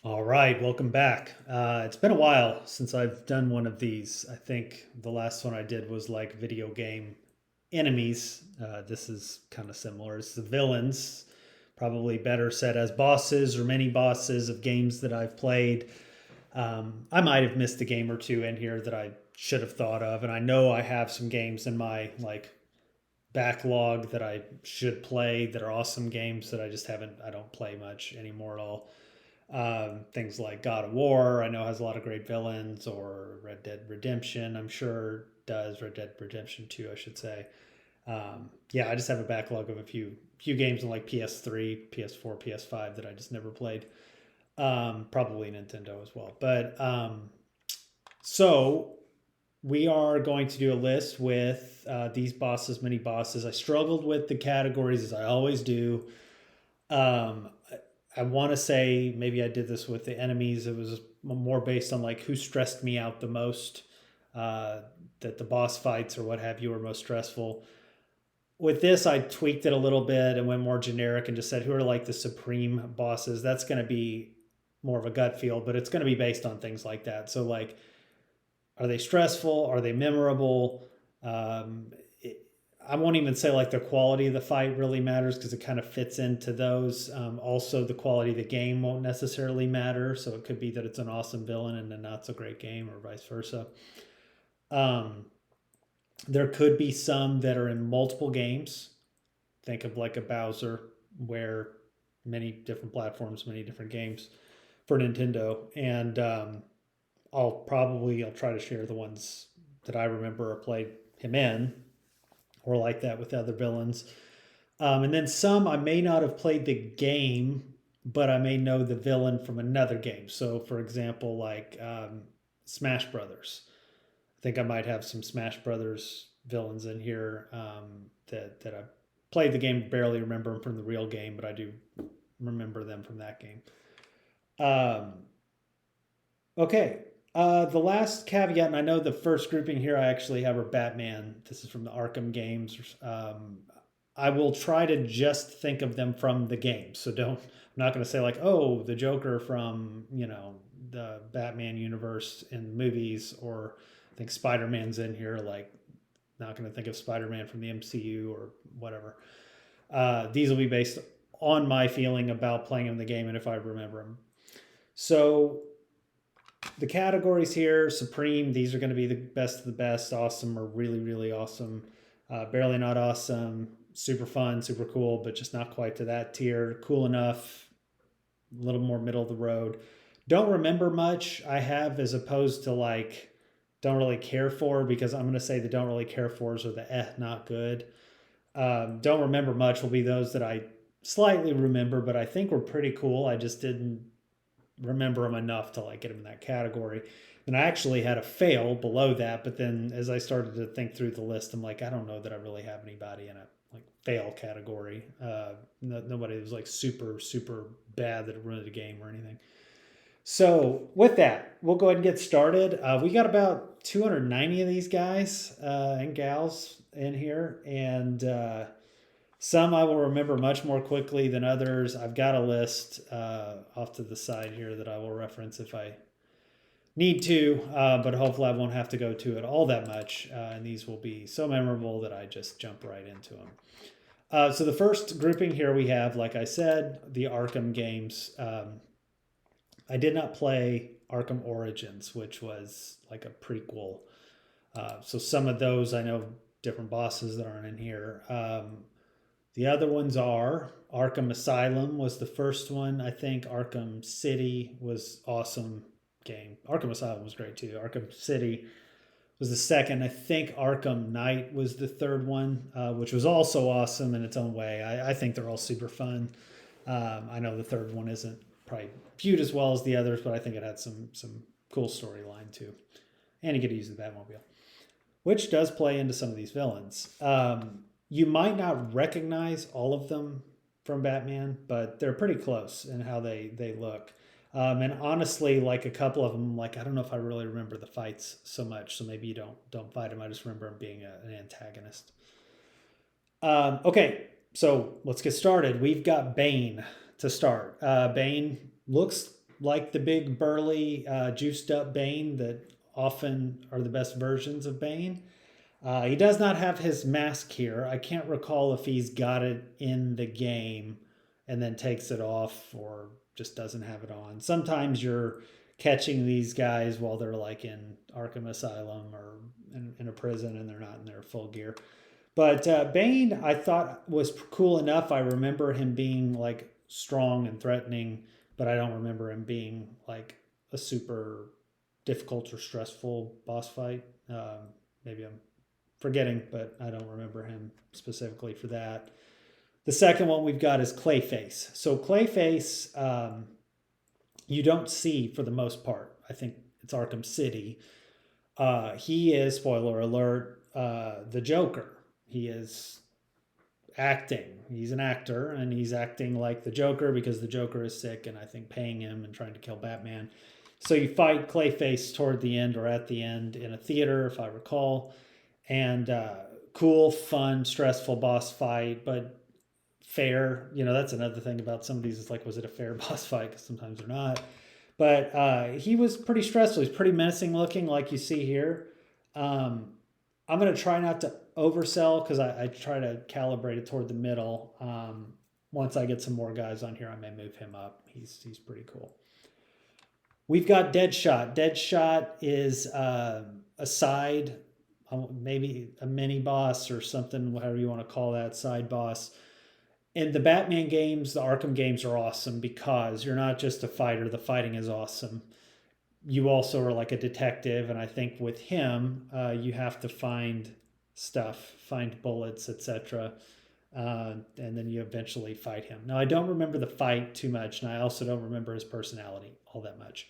All right, welcome back. It's been a while since I've done one of these. I think the last one I did was like video game enemies. This is kind of similar. It's the villains, probably better said as bosses or mini bosses of games that I've played. I might have missed a game or two in here that I should have thought of, and I know I have some games in my like backlog that I should play that are awesome games that I just haven't. I don't play much anymore at all. Things like God of War, I know has a lot of great villains, or Red Dead Redemption, I'm sure does. Red Dead Redemption 2, I should say. Yeah, I just have a backlog of a few games on like PS3, PS4, PS5 that I just never played. Probably Nintendo as well. So we are going to do a list with these bosses, mini bosses. I struggled with the categories as I always do. Um, I want to say maybe I did this with the enemies. It was more based on like who stressed me out the most, uh, that the boss fights or what have you were most stressful. With this, I tweaked it a little bit and went more generic and just said who are like the supreme bosses. That's going to be more of a gut feel, but it's going to be based on things like that. So like, are they stressful? Are they memorable? Um, I won't even say like the quality of the fight really matters because it kind of fits into those. Also, the quality of the game won't necessarily matter. So it could be that it's an awesome villain and a not so great game, or vice versa. Um, there could be some that are in multiple games. Think of like a Bowser, where many different platforms, many different games for Nintendo, and I'll try to share the ones that I remember or played him in, or like that with other villains. And then some I may not have played the game, but I may know the villain from another game. So, for example, like Smash Brothers. I think I might have some Smash Brothers villains in here that I played the game, barely remember them from the real game, but I do remember them from that game. Um, okay. The last caveat, and I know the first grouping here I actually have are Batman. This is from the Arkham games. I will try to just think of them from the game. So don't, I'm not going to say like, oh, the Joker from, the Batman universe in movies, or I think Spider Man's in here. Like, not going to think of Spider Man from the MCU or whatever. These will be based on my feeling about playing in the game and if I remember them. So the categories here: supreme, these are going to be the best of the best, awesome or really really awesome, barely not awesome, super fun, super cool but just not quite to that tier, cool enough, a little more middle of the road, don't remember much, I have, as opposed to like don't really care for, because I'm going to say the don't really care fors are the not good. Don't remember much will be those that I slightly remember but I think were pretty cool, I just didn't remember them enough to like get them in that category. And I actually had a fail below that, but then as I started to think through the list, I'm like, I don't know that I really have anybody in a like fail category. Nobody was like super bad that ruined the game or anything. So with that, we'll go ahead and get started. We got about 290 of these guys and gals in here, and some I will remember much more quickly than others. I've got a list off to the side here that I will reference if I need to, but hopefully I won't have to go to it all that much. And these will be so memorable that I just jump right into them. So the first grouping here we have, like I said, the Arkham games. I did not play Arkham Origins, which was like a prequel. So some of those I know different bosses that aren't in here. The other ones are Arkham Asylum was the first one. I think Arkham City was awesome game. Arkham Asylum was great too. Arkham City was the second. I think Arkham Knight was the third one, which was also awesome in its own way. I think they're all super fun. I know the third one isn't probably viewed as well as the others, but I think it had some cool storyline too. And you get to use the Batmobile, which does play into some of these villains. You might not recognize all of them from Batman, but they're pretty close in how they look. And honestly, like a couple of them, like I don't know if I really remember the fights so much, so maybe you don't fight them. I just remember him being an antagonist. Okay, so let's get started. We've got Bane to start. Bane looks like the big burly juiced up Bane that often are the best versions of Bane. He does not have his mask here. I can't recall if he's got it in the game and then takes it off or just doesn't have it on. Sometimes you're catching these guys while they're like in Arkham Asylum or in a prison and they're not in their full gear. But Bane, I thought was cool enough. I remember him being like strong and threatening, but I don't remember him being like a super difficult or stressful boss fight. Maybe I'm forgetting, but I don't remember him specifically for that. The second one we've got is Clayface. So Clayface, you don't see for the most part. I think it's Arkham City. He is, spoiler alert, the Joker. He is acting. He's an actor, and he's acting like the Joker because the Joker is sick and I think paying him and trying to kill Batman. So you fight Clayface toward the end or at the end in a theater, if I recall. And cool, fun, stressful boss fight, but fair. You know, that's another thing about some of these. It's like, was it a fair boss fight? Because sometimes they're not. But he was pretty stressful. He's pretty menacing looking, like you see here. I'm going to try not to oversell because I try to calibrate it toward the middle. Once I get some more guys on here, I may move him up. He's pretty cool. We've got Deadshot. Deadshot is a side, maybe a mini boss or something, whatever you want to call that, side boss. In the Batman games, the Arkham games are awesome because you're not just a fighter. The fighting is awesome. You also are like a detective, and I think with him, you have to find stuff, find bullets, etc., and then you eventually fight him. Now, I don't remember the fight too much, and I also don't remember his personality all that much.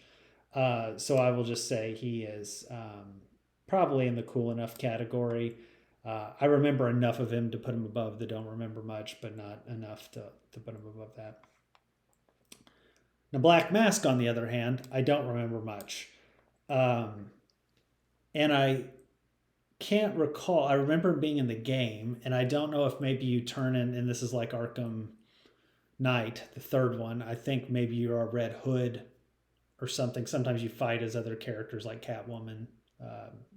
So I will just say he is probably in the cool enough category. I remember enough of him to put him above the don't remember much, but not enough to put him above that. Now, Black Mask, on the other hand, I don't remember much. And I can't recall. I remember being in the game, and I don't know if maybe you turn in, and this is like Arkham Knight, the third one. I think maybe you're a Red Hood or something. Sometimes you fight as other characters like Catwoman,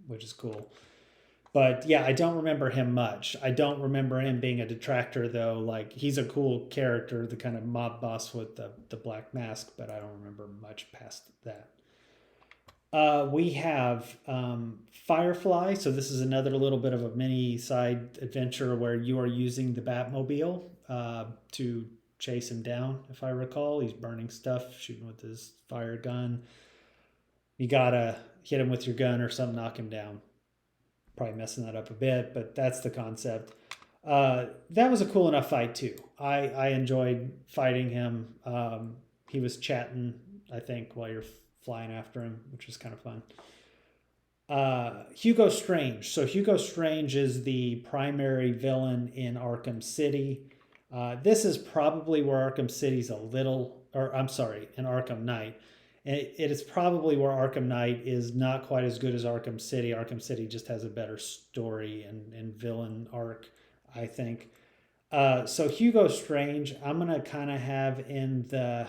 which is cool. But yeah, I don't remember him much. I don't remember him being a detractor, though. Like, he's a cool character, the kind of mob boss with the black mask, but I don't remember much past that. We have Firefly. So this is another little bit of a mini side adventure where you are using the Batmobile to chase him down, if I recall. He's burning stuff, shooting with his fire gun. You gotta hit him with your gun or something, knock him down. Probably messing that up a bit, but that's the concept. That was a cool enough fight too. I enjoyed fighting him. He was chatting, I think, while you're flying after him, which was kind of fun. Hugo Strange. So Hugo Strange is the primary villain in Arkham City. This is probably where Arkham City's a little, or I'm sorry, in Arkham Knight. It is probably where Arkham Knight is not quite as good as Arkham City. Arkham City just has a better story and villain arc, I think. So Hugo Strange, I'm going to kind of have in the...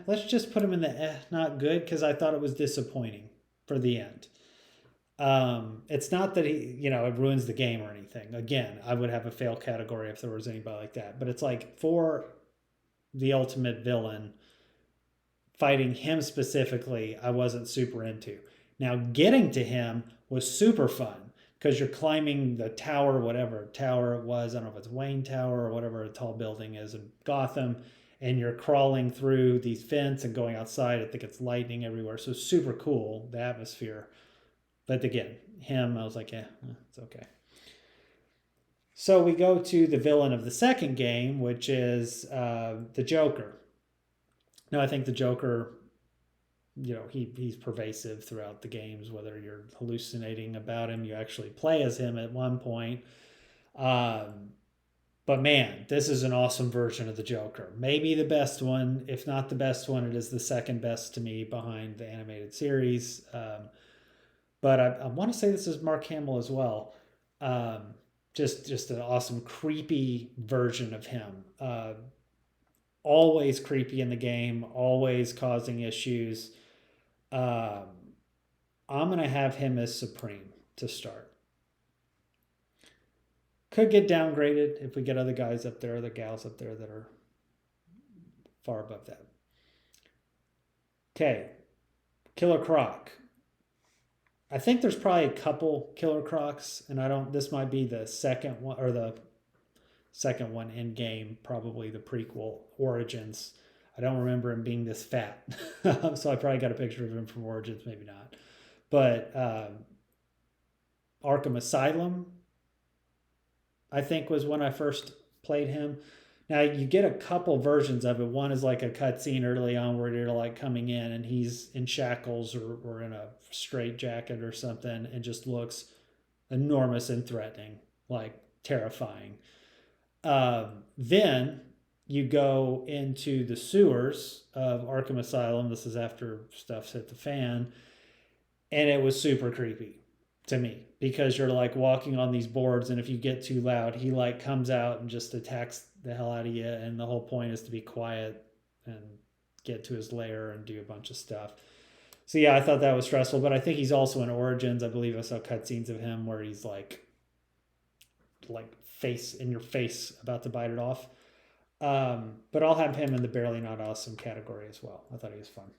let's just put him in the not good, because I thought it was disappointing for the end. It's not that it ruins the game or anything. Again, I would have a fail category if there was anybody like that. But it's like, for the ultimate villain, fighting him specifically, I wasn't super into. Now, getting to him was super fun because you're climbing the tower, whatever tower it was. I don't know if it's Wayne Tower or whatever a tall building is in Gotham, and you're crawling through these vents and going outside. I think it's lightning everywhere. So super cool, the atmosphere. But again, him, I was like, it's okay. So we go to the villain of the second game, which is the Joker. Now, I think the Joker, he's pervasive throughout the games, whether you're hallucinating about him, you actually play as him at one point. But man, this is an awesome version of the Joker. Maybe the best one. If not the best one, it is the second best to me behind the animated series. But I want to say this is Mark Hamill as well. Just an awesome, creepy version of him. always creepy in the game, always causing issues. Um, I'm going to have him as Supreme to start. Could get downgraded if we get other guys up there, other gals up there that are far above that. Okay, Killer Croc. I think there's probably a couple Killer Crocs, and this might be the second one, or the second one in game, probably the prequel Origins. I don't remember him being this fat, so I probably got a picture of him from Origins, maybe not. But Arkham Asylum, I think, was when I first played him. Now you get a couple versions of it. One is like a cutscene early on where you're like coming in and he's in shackles or in a straight jacket or something and just looks enormous and threatening, like terrifying. Then you go into the sewers of Arkham Asylum. This is after stuff's hit the fan. And it was super creepy to me because you're like walking on these boards, and if you get too loud, he like comes out and just attacks the hell out of you. And the whole point is to be quiet and get to his lair and do a bunch of stuff. So yeah, I thought that was stressful, but I think he's also in Origins. I believe I saw cutscenes of him where he's like face in your face about to bite it off. But I'll have him in the barely not awesome category as well. I thought he was fun.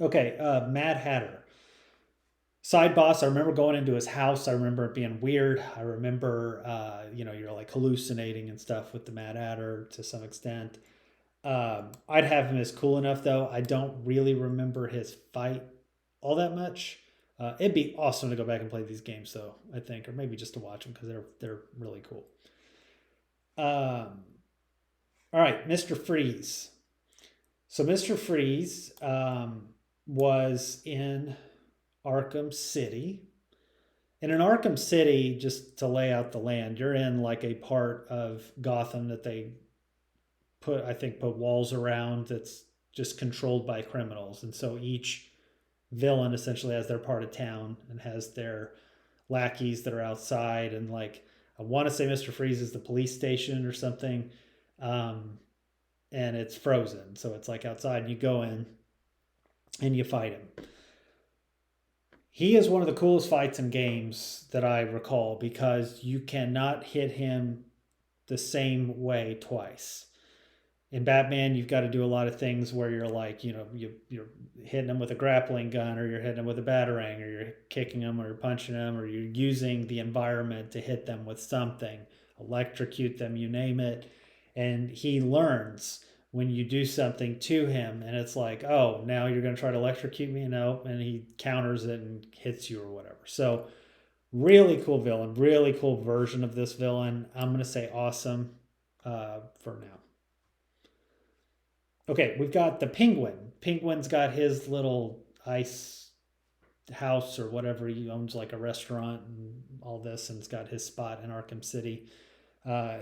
Okay, Mad Hatter. Side boss, I remember going into his house. I remember it being weird. I remember, you're like hallucinating and stuff with the Mad Hatter to some extent. I'd have him as cool enough, though. I don't really remember his fight all that much. It'd be awesome to go back and play these games, though, I think, or maybe just to watch them because they're really cool. All right, Mr. Freeze. So Mr. Freeze was in Arkham City. And in Arkham City, just to lay out the land, you're in like a part of Gotham that they put walls around that's just controlled by criminals. And so each villain essentially has their part of town and has their lackeys that are outside. And like, I want to say Mr. Freeze is the police station or something. And it's frozen. So it's like outside, and you go in and you fight him. He is one of the coolest fights in games that I recall because you cannot hit him the same way twice. In Batman, you've got to do a lot of things where you're like, you're hitting him with a grappling gun, or you're hitting him with a batarang, or you're kicking him, or you're punching him, or you're using the environment to hit them with something, electrocute them, you name it. And he learns when you do something to him, and it's like, oh, now you're going to try to electrocute me? No. And he counters it and hits you or whatever. So really cool villain, really cool version of this villain. I'm going to say awesome for now. Okay, we've got the Penguin. Penguin's got his little ice house or whatever. He owns like a restaurant and all this, and it's got his spot in Arkham City.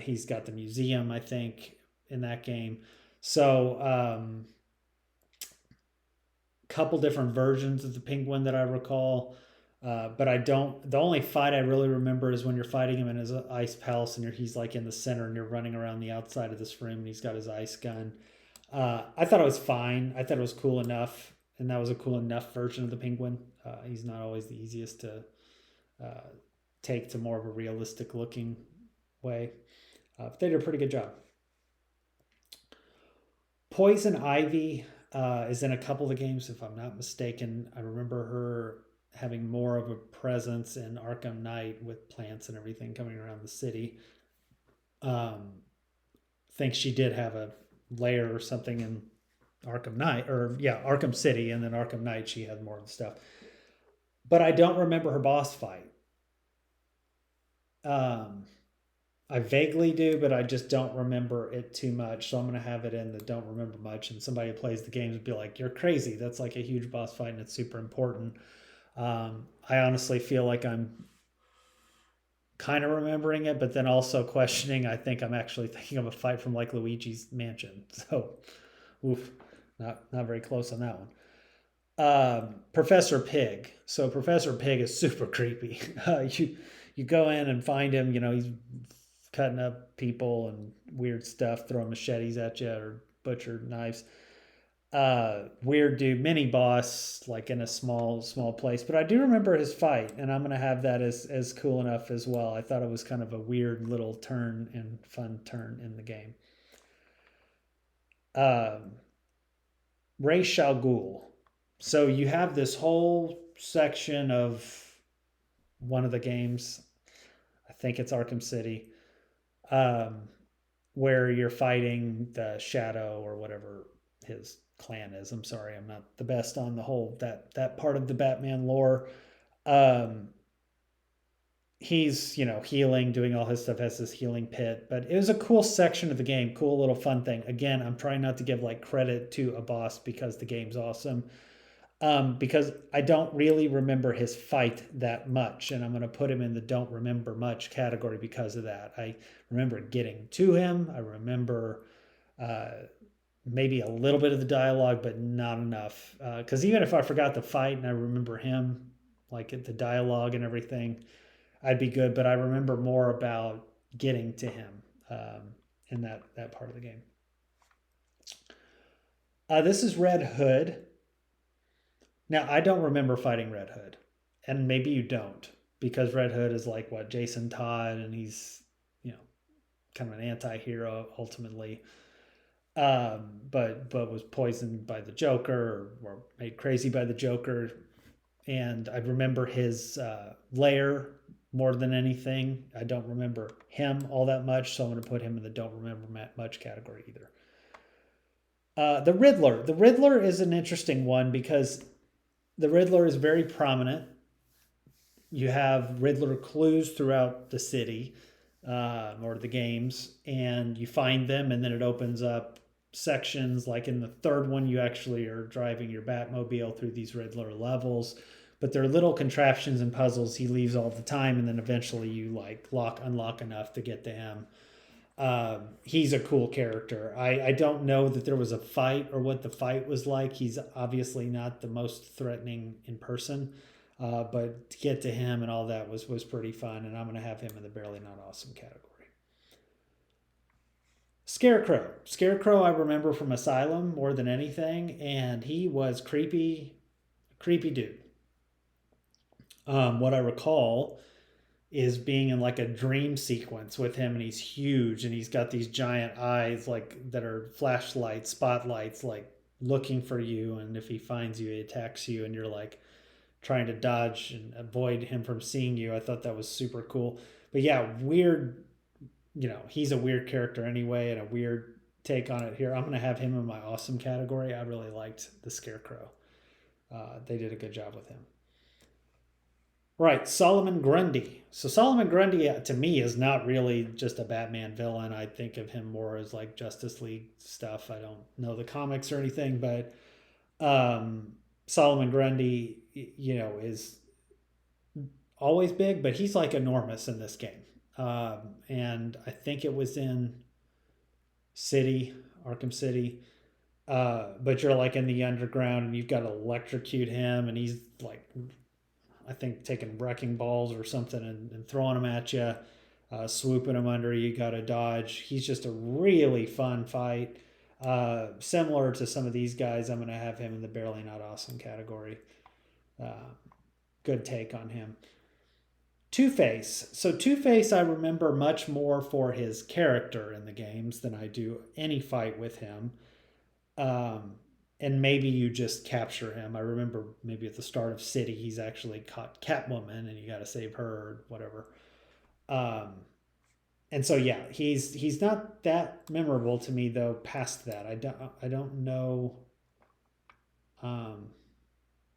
He's got the museum, I think, in that game. So, couple different versions of the Penguin that I recall. But the only fight I really remember is when you're fighting him in his ice palace and he's like in the center and you're running around the outside of this room and he's got his ice gun. I thought it was fine. I thought it was cool enough, and that was a cool enough version of the Penguin. He's not always the easiest to take to more of a realistic looking way. But they did a pretty good job. Poison Ivy is in a couple of the games, if I'm not mistaken. I remember her having more of a presence in Arkham Knight with plants and everything coming around the city. I think she did have a lair or something in Arkham Knight, Arkham City, and then Arkham Knight she had more of the stuff. But I don't remember her boss fight. I vaguely do, but I just don't remember it too much. So I'm going to have it in the don't remember much. And somebody who plays the games would be like, you're crazy. That's like a huge boss fight and it's super important. I honestly feel like I'm kind of remembering it, but then also questioning. I think I'm actually thinking of a fight from like Luigi's Mansion. So, not very close on that one. Professor Pig. So Professor Pig is super creepy. You go in and find him. He's cutting up people and weird stuff, throwing machetes at you or butcher knives. Weird dude, mini boss, like in a small place. But I do remember his fight, and I'm gonna have that as cool enough as well. I thought it was kind of a weird little turn and fun turn in the game. Um, Ray Shal Ghul. So you have this whole section of one of the games. I think it's Arkham City, um, where you're fighting the Shadow or whatever his clan is. I'm sorry, I'm not the best on the whole that part of the Batman lore. Um, he's healing, doing all his stuff, has this healing pit, but it was a cool section of the game, cool little fun thing. Again, I'm trying not to give like credit to a boss because the game's awesome. Because I don't really remember his fight that much, and I'm going to put him in the don't remember much category because of that. I remember getting to him. I remember uh, maybe a little bit of the dialogue, but not enough. Because even if I forgot the fight and I remember him, like the dialogue and everything, I'd be good. But I remember more about getting to him in that part of the game. This is Red Hood. Now, I don't remember fighting Red Hood, and maybe you don't, because Red Hood is like what, Jason Todd, and he's, kind of an anti-hero ultimately. But was poisoned by the Joker, or made crazy by the Joker, and I remember his lair more than anything. I don't remember him all that much, so I'm going to put him in the don't remember much category either. The Riddler. The Riddler is an interesting one because the Riddler is very prominent. You have Riddler clues throughout the city or the games, and you find them, and then it opens up sections. Like in the third one, you actually are driving your Batmobile through these Riddler levels, but they're little contraptions and puzzles he leaves all the time, and then eventually you like unlock enough to get to him. He's a cool character. I don't know that there was a fight or what the fight was like. He's obviously not the most threatening in person, but to get to him and all that was pretty fun. And I'm going to have him in the barely not awesome category. Scarecrow. Scarecrow, I remember from Asylum more than anything, and he was creepy dude. What I recall is being in like a dream sequence with him, and he's huge and he's got these giant eyes like that are flashlights, spotlights, like looking for you, and if he finds you he attacks you and you're like trying to dodge and avoid him from seeing you. I thought that was super cool. But yeah, weird, he's a weird character anyway, and a weird take on it here. I'm going to have him in my awesome category. I really liked the Scarecrow. They did a good job with him. Right, Solomon Grundy. So Solomon Grundy to me is not really just a Batman villain. I think of him more as like Justice League stuff. I don't know the comics or anything, but Solomon Grundy, is always big, but he's like enormous in this game. And I think it was in Arkham City. But you're like in the underground and you've got to electrocute him, and he's like, I think, taking wrecking balls or something and throwing them at you, swooping them under. You got to dodge. He's just a really fun fight. Similar to some of these guys, I'm going to have him in the barely not awesome category. Good take on him. Two-Face. So Two-Face I remember much more for his character in the games than I do any fight with him. And maybe you just capture him. I remember maybe at the start of City, he's actually caught Catwoman, and you got to save her or whatever. And so yeah, he's not that memorable to me though. Past that, I don't know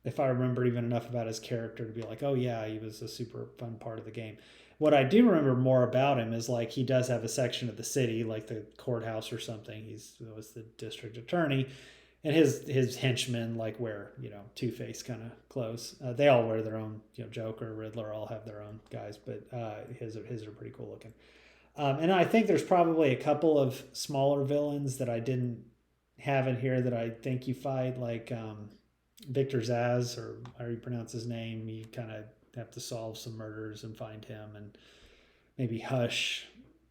if I remember even enough about his character to be like, oh yeah, he was a super fun part of the game. What I do remember more about him is like he does have a section of the city, like the courthouse or something. He was the district attorney, and his henchmen like wear Two-Face kind of clothes. They all wear their own, Joker, Riddler all have their own guys, but his are pretty cool looking. And I think there's probably a couple of smaller villains that I didn't have in here that I think you fight, like Victor Zsasz, or how you pronounce his name. You kind of have to solve some murders and find him, and maybe Hush.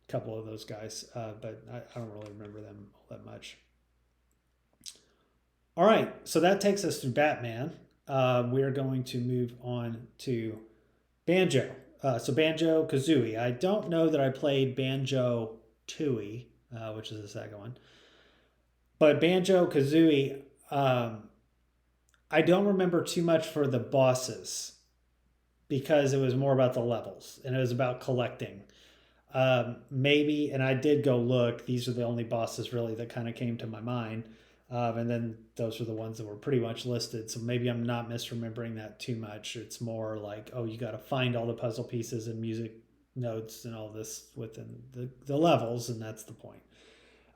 a couple of those guys, but I don't really remember them all that much. All right, so that takes us through Batman. We are going to move on to Banjo. So Banjo Kazooie. I don't know that I played Banjo Tooie, which is the second one, but Banjo Kazooie. I don't remember too much for the bosses because it was more about the levels and it was about collecting. Maybe, and I did go look. These are the only bosses really that kind of came to my mind. And then those are the ones that were pretty much listed. So maybe I'm not misremembering that too much. It's more like, oh, you got to find all the puzzle pieces and music notes and all this within the levels, and that's the point.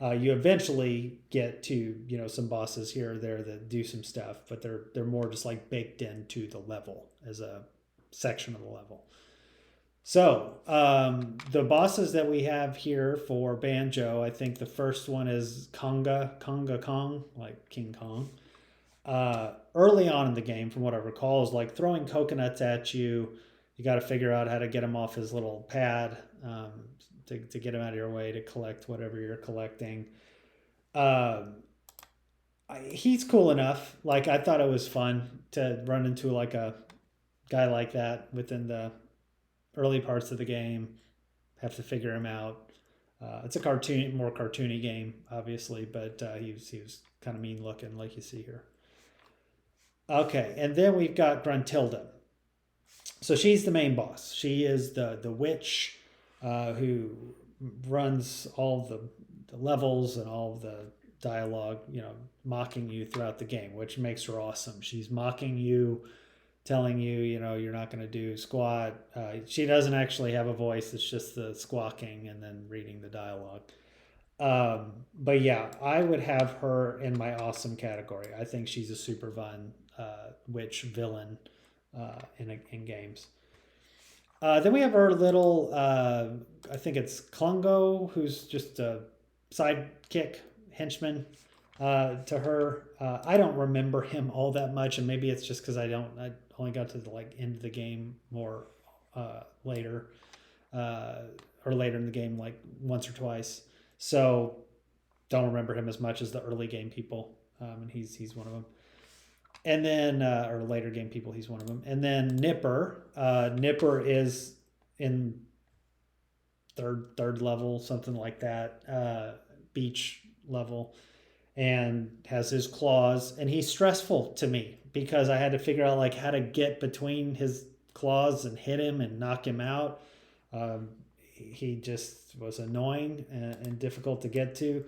You eventually get to some bosses here or there that do some stuff, but they're more just like baked into the level as a section of the level. So the bosses that we have here for Banjo, I think the first one is Conga Kong, like King Kong. Early on in the game, from what I recall, is like throwing coconuts at you. You got to figure out how to get him off his little pad to get him out of your way to collect whatever you're collecting. He's cool enough. Like I thought it was fun to run into like a guy like that within the early parts of the game. Have to figure him out. It's a more cartoony game, obviously, but he was kind of mean looking, like you see here. Okay, and then we've got Gruntilda. So she's the main boss. She is the witch who runs all the levels and all the dialogue, mocking you throughout the game, which makes her awesome. She's mocking you, telling you, you're not going to do squat. She doesn't actually have a voice. It's just the squawking and then reading the dialogue. But yeah, I would have her in my awesome category. I think she's a super fun witch villain in games. Then we have our little, I think it's Klungo, who's just a sidekick henchman to her. I don't remember him all that much, and maybe it's just because I only got to the end of the game more later, or later in the game, like once or twice. So don't remember him as much as the early game people, and he's one of them. And then, or later game people, he's one of them. And then Nipper. Nipper is in third level, something like that, beach level, and has his claws. And he's stressful to me because I had to figure out how to get between his claws and hit him and knock him out. He just was annoying and difficult to get to.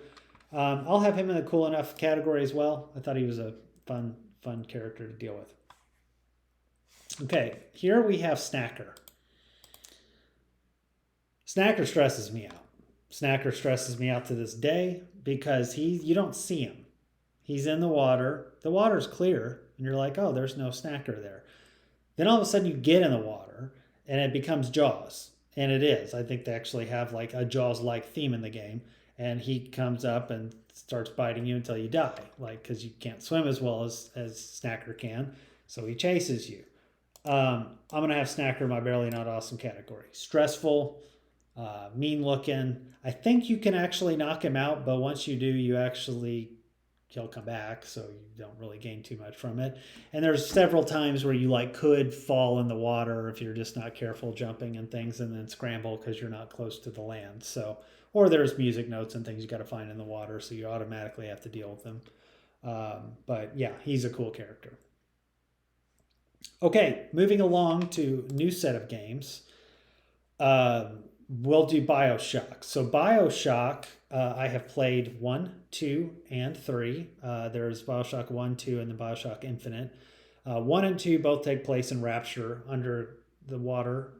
I'll have him in the cool enough category as well. I thought he was a fun character to deal with. Okay, here we have Snacker. Snacker stresses me out. Snacker stresses me out to this day because you don't see him. He's in the water. The water's clear, and you're like, oh, there's no Snacker there. Then all of a sudden you get in the water, and it becomes Jaws. And it is. I think they actually have a Jaws-like theme in the game. And he comes up and starts biting you until you die, because you can't swim as well as Snacker can. So he chases you. I'm going to have Snacker in my Barely Not Awesome category. Stressful, mean looking. I think you can actually knock him out, but once you do, he'll come back, so you don't really gain too much from it. And there's several times where you could fall in the water if you're just not careful jumping and things, and then scramble because you're not close to the land. So, or there's music notes and things you got to find in the water, so you automatically have to deal with them. But yeah, he's a cool character. Okay, moving along to new set of games. We'll do BioShock. So BioShock, I have played 1, 2, and 3. There's BioShock 1, 2, and the BioShock Infinite. 1 and 2 both take place in Rapture, under the water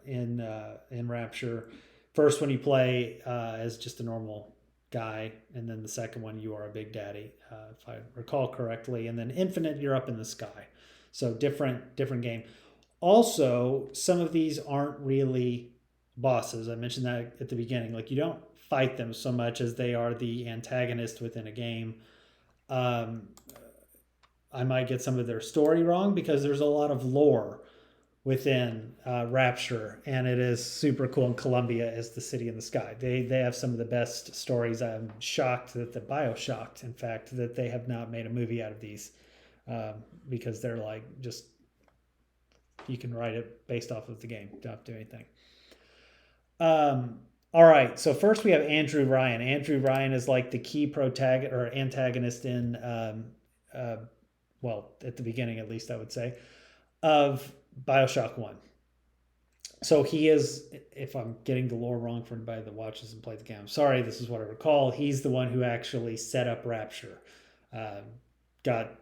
in Rapture. First one you play as just a normal guy, and then the second one you are a big daddy, if I recall correctly. And then Infinite, you're up in the sky. So different game. Also, some of these aren't really bosses. I mentioned that at the beginning. You don't fight them so much as they are the antagonist within a game. I might get some of their story wrong because there's a lot of lore within Rapture, and it is super cool. And Columbia is the city in the sky. They have some of the best stories. I'm shocked that the BioShocked, in fact, that they have not made a movie out of these, because they're like just, you can write it based off of the game. Don't have to do anything. All right. So first we have Andrew Ryan. Andrew Ryan is like the key protagonist or antagonist in, well, at the beginning at least, I would say, of Bioshock 1. So he is, if I'm getting the lore wrong for anybody that watches and plays the game, I'm sorry, this is what I recall. He's the one who actually set up Rapture. Got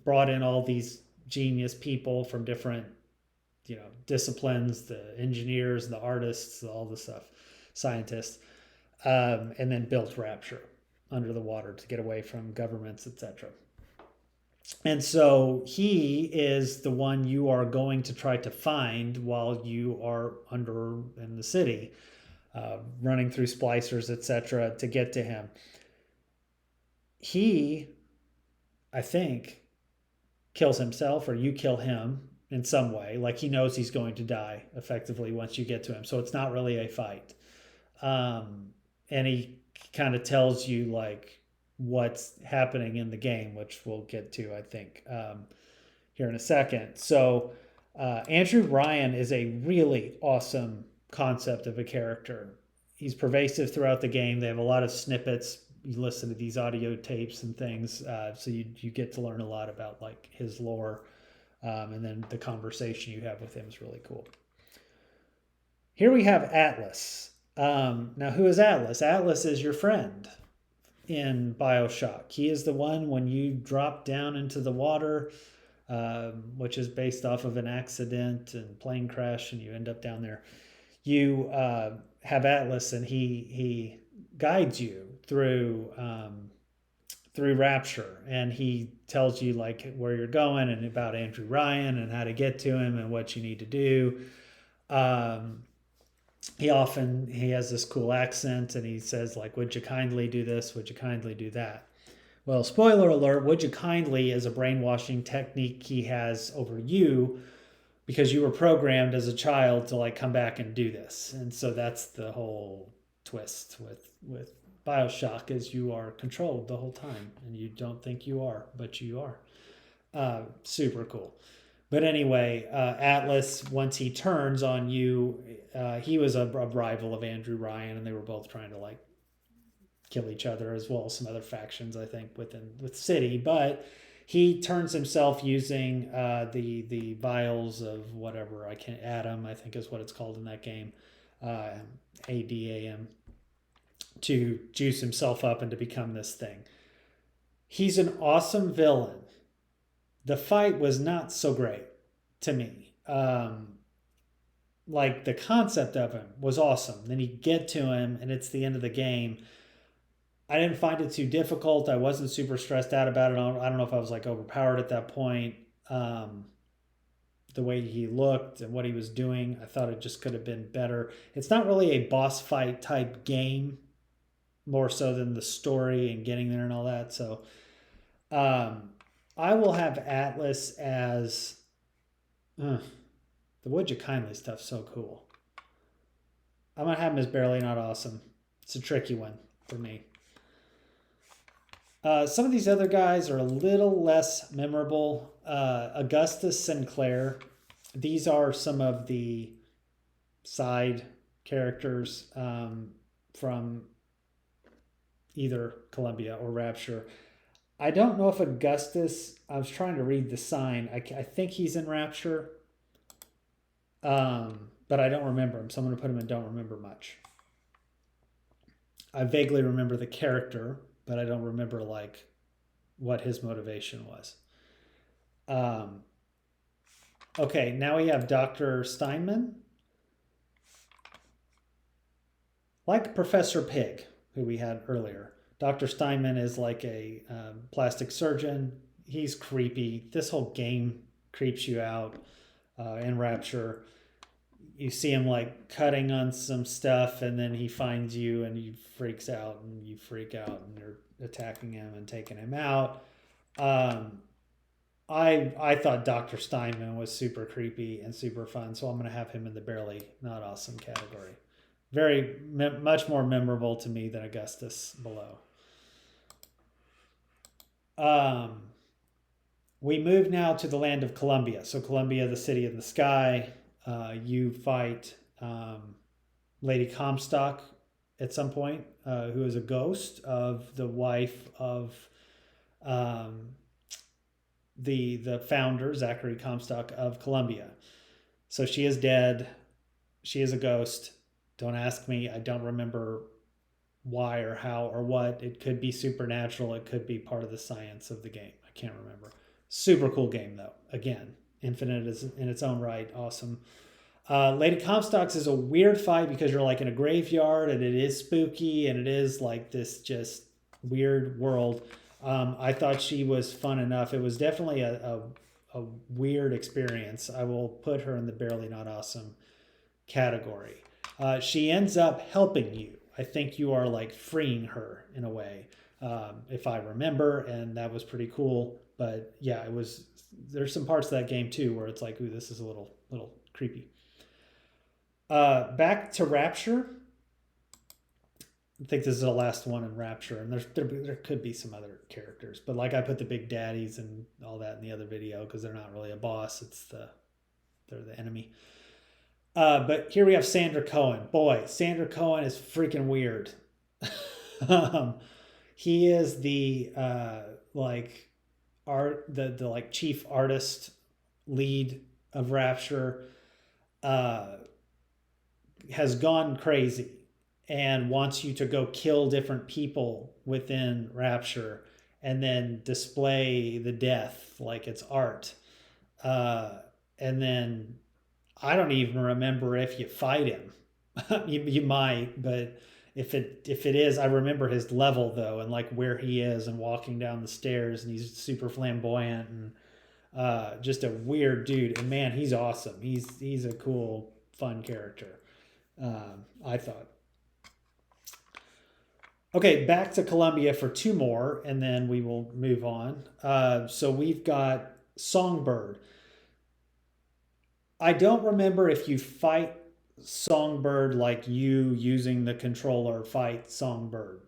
brought in all these genius people from different, disciplines, the engineers, the artists, all the stuff, scientists, and then built Rapture under the water to get away from governments, etc. And so he is the one you are going to try to find while you are under in the city, running through splicers, etc., to get to him. He, I think, kills himself, or you kill him in some way. Like, he knows he's going to die effectively once you get to him. So it's not really a fight. And he kind of tells you like what's happening in the game, which we'll get to, I think, here in a second. So Andrew Ryan is a really awesome concept of a character. He's pervasive throughout the game. They have a lot of snippets. You listen to these audio tapes and things, so you get to learn a lot about like his lore, and then the conversation you have with him is really cool. Here we have Atlas. Now, who is Atlas? Atlas is your friend in Bioshock. He is the one when you drop down into the water, which is based off of an accident and plane crash, and you end up down there. You have Atlas, and he guides you through Rapture, and he tells you like where you're going and about Andrew Ryan and how to get to him and what you need to do. He has this cool accent, and he says like, would you kindly do this, would you kindly do that? Well, spoiler alert, would you kindly is a brainwashing technique he has over you, because you were programmed as a child to like come back and do this. And so that's the whole twist with Bioshock, is you are controlled the whole time, and you don't think you are, but you are. Super cool. But anyway, Atlas, once he turns on you, he was a rival of Andrew Ryan, and they were both trying to like kill each other, as well as some other factions, I think, with City. But he turns himself using the vials of whatever, Adam, I think is what it's called in that game, ADAM, to juice himself up and to become this thing. He's an awesome villain. The fight was not so great to me. Like, the concept of him was awesome. Then you get to him, and it's the end of the game. I didn't find it too difficult. I wasn't super stressed out about it. I don't know if I was like overpowered at that point. The way he looked and what he was doing, I thought it just could have been better. It's not really a boss fight type game, more so than the story and getting there and all that. So I will have Atlas as the would you kindly stuff. So cool. I'm gonna have him as barely not awesome. It's a tricky one for me. Some of these other guys are a little less memorable. Augustus Sinclair. These are some of the side characters from either Columbia or Rapture. I don't know if Augustus, I was trying to read the sign. I think he's in Rapture, but I don't remember him. So I'm going to put him in don't remember much. I vaguely remember the character, but I don't remember like what his motivation was. Okay, now we have Dr. Steinman. Like Professor Pig, who we had earlier. Dr. Steinman is like a plastic surgeon. He's creepy. This whole game creeps you out in Rapture. You see him like cutting on some stuff, and then he finds you, and he freaks out, and you freak out, and you're attacking him and taking him out. I thought Dr. Steinman was super creepy and super fun, so I'm going to have him in the barely not awesome category. Much more memorable to me than Augustus Below. We move now to the land of Columbia. So Columbia, the city in the sky. You fight Lady Comstock at some point, who is a ghost of the wife of the founder, Zachary Comstock of Columbia. So she is dead. She is a ghost. Don't ask me. I don't remember why or how or what. It could be supernatural. It could be part of the science of the game. I can't remember. Super cool game, though. Again, Infinite is in its own right. Awesome. Lady Comstock's is a weird fight because you're like in a graveyard and it is spooky and it is like this just weird world. I thought she was fun enough. It was definitely a weird experience. I will put her in the barely not awesome category. She ends up helping you. I think you are like freeing her in a way, if I remember, and that was pretty cool. But yeah, it was. There's some parts of that game too where it's like, ooh, this is a little creepy. Back to Rapture. I think this is the last one in Rapture, and there could be some other characters, but like I put the big daddies and all that in the other video because they're not really a boss; they're the enemy. But here we have Sandra Cohen. Boy, Sandra Cohen is freaking weird. He is the like the like chief artist lead of Rapture. Has gone crazy and wants you to go kill different people within Rapture and then display the death like it's art. And then I don't even remember if you fight him. you might, but if it is, I remember his level though, and like where he is and walking down the stairs, and he's super flamboyant and just a weird dude. And man, he's awesome. He's a cool, fun character. I thought. Okay, back to Columbia for two more, and then we will move on. So we've got Songbird. I don't remember if you fight Songbird like you using the controller fight Songbird.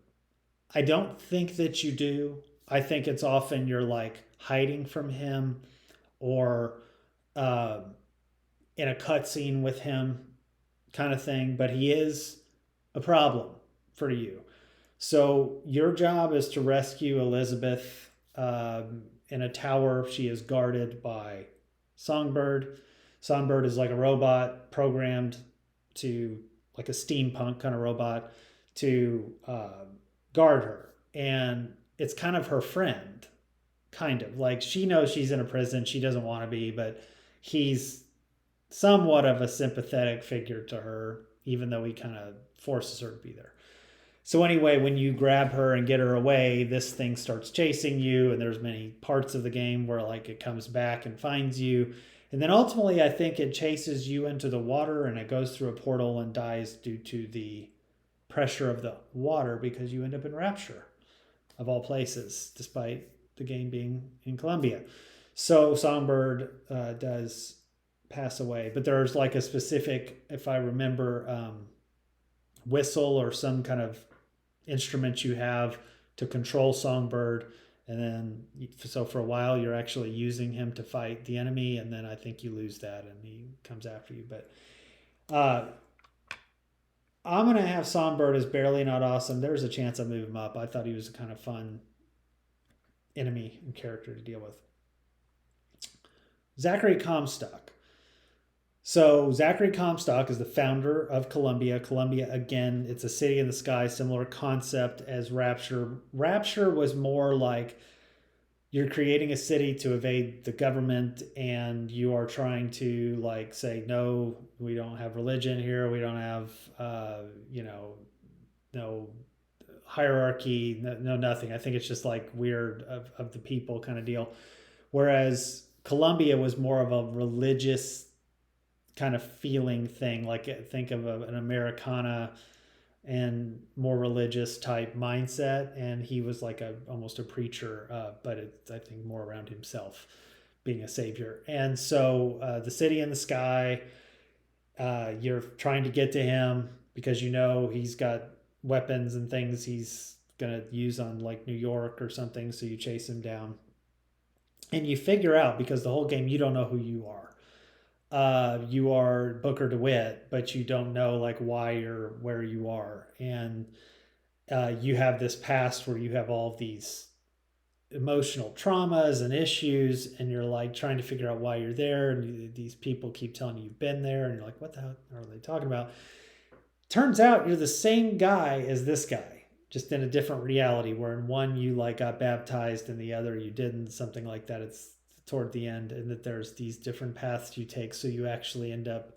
I don't think that you do. I think it's often you're like hiding from him or in a cutscene with him kind of thing, but he is a problem for you. So your job is to rescue Elizabeth in a tower. She is guarded by Songbird. Songbird is like a robot programmed to, like a steampunk kind of robot, to guard her. And it's kind of her friend, kind of. Like she knows she's in a prison. She doesn't want to be, but he's somewhat of a sympathetic figure to her, even though he kind of forces her to be there. So anyway, when you grab her and get her away, this thing starts chasing you, and there's many parts of the game where like it comes back and finds you. And then ultimately, I think it chases you into the water and it goes through a portal and dies due to the pressure of the water because you end up in Rapture, of all places, despite the game being in Columbia. So Songbird does pass away, but there's like a specific, if I remember, whistle or some kind of instrument you have to control Songbird. And then, so for a while, you're actually using him to fight the enemy. And then I think you lose that and he comes after you. But I'm going to have Songbird as barely not awesome. There's a chance I move him up. I thought he was a kind of fun enemy and character to deal with. Zachary Comstock. So Zachary Comstock is the founder of Columbia. Columbia, again, it's a city in the sky, similar concept as Rapture. Rapture was more like you're creating a city to evade the government and you are trying to like say, no, we don't have religion here. We don't have, no hierarchy, no nothing. I think it's just like weird of the people kind of deal. Whereas Columbia was more of a religious kind of feeling thing, like think of an Americana and more religious type mindset, and he was like almost a preacher, but it's I think more around himself. being a savior. And so the city in the sky, you're trying to get to him because you know he's got weapons and things he's going to use on like New York or something. So you chase him down. And you figure out, because the whole game you don't know who you are. You are Booker DeWitt, but you don't know like why you're where you are. And you have this past where you have all of these emotional traumas and issues, and you're like trying to figure out why you're there, and these people keep telling you you've been there, and you're like, what the hell are they talking about? Turns out you're the same guy as this guy, just in a different reality, where in one you like got baptized and the other you didn't, something like that. It's toward the end, and that there's these different paths you take, so you actually end up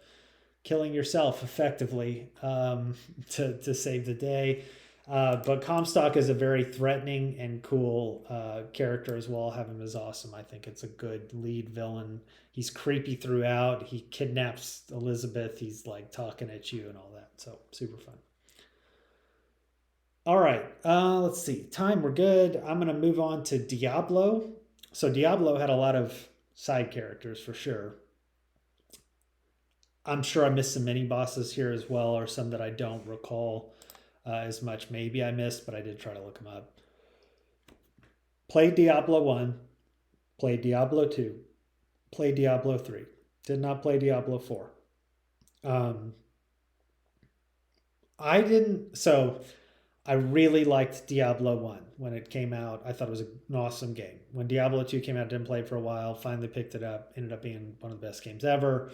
killing yourself effectively to save the day. But Comstock is a very threatening and cool character as well. Have him as awesome. I think it's a good lead villain. He's creepy throughout. He kidnaps Elizabeth. He's like talking at you and all that. So super fun. All right. Let's see. Time, we're good. I'm going to move on to Diablo. So Diablo had a lot of side characters for sure. I'm sure I missed some mini bosses here as well, or some that I don't recall as much. Maybe I missed, but I did try to look them up. Played Diablo 1, played Diablo 2, played Diablo 3. Did not play Diablo 4. I didn't, so I really liked Diablo 1 when it came out. I thought it was an awesome game. When Diablo 2 came out, didn't play it for a while, finally picked it up, ended up being one of the best games ever.